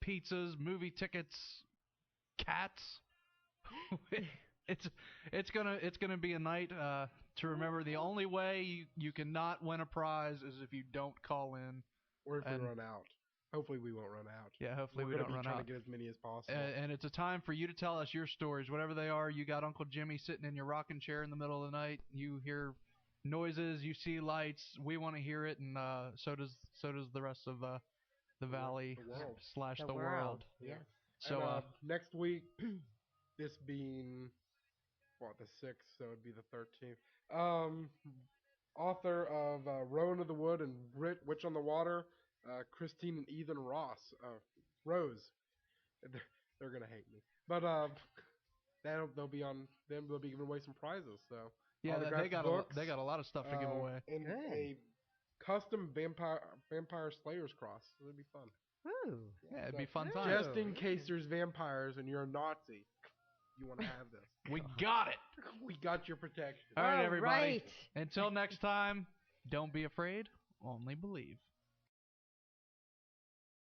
pizzas, movie tickets, cats. It's gonna be a night to remember. The only way you cannot win a prize is if you don't call in, or if we run out. Hopefully we won't run out. Yeah, hopefully we don't run out. We're trying to get as many as possible. And it's a time for you to tell us your stories, whatever they are. You got Uncle Jimmy sitting in your rocking chair in the middle of the night. You hear noises, you see lights. We want to hear it, and so does the rest of the valley / the world. Yes. So next week, this being the 6th, so it'd be the 13th. Author of Rowan of the Wood and Witch on the Water, Christine and Ethan Ross. Rose. They're gonna hate me, but they'll be on. Then they'll be giving away some prizes. So Yeah, they got books, they got a lot of stuff to give away. And a custom vampire slayer's cross. It'd be fun. Ooh. Yeah, it'd be fun time. Just in case there's vampires and you're a Nazi, you want to have this. We got it. We got your protection. All right, everybody. Right. Until next time, don't be afraid, only believe.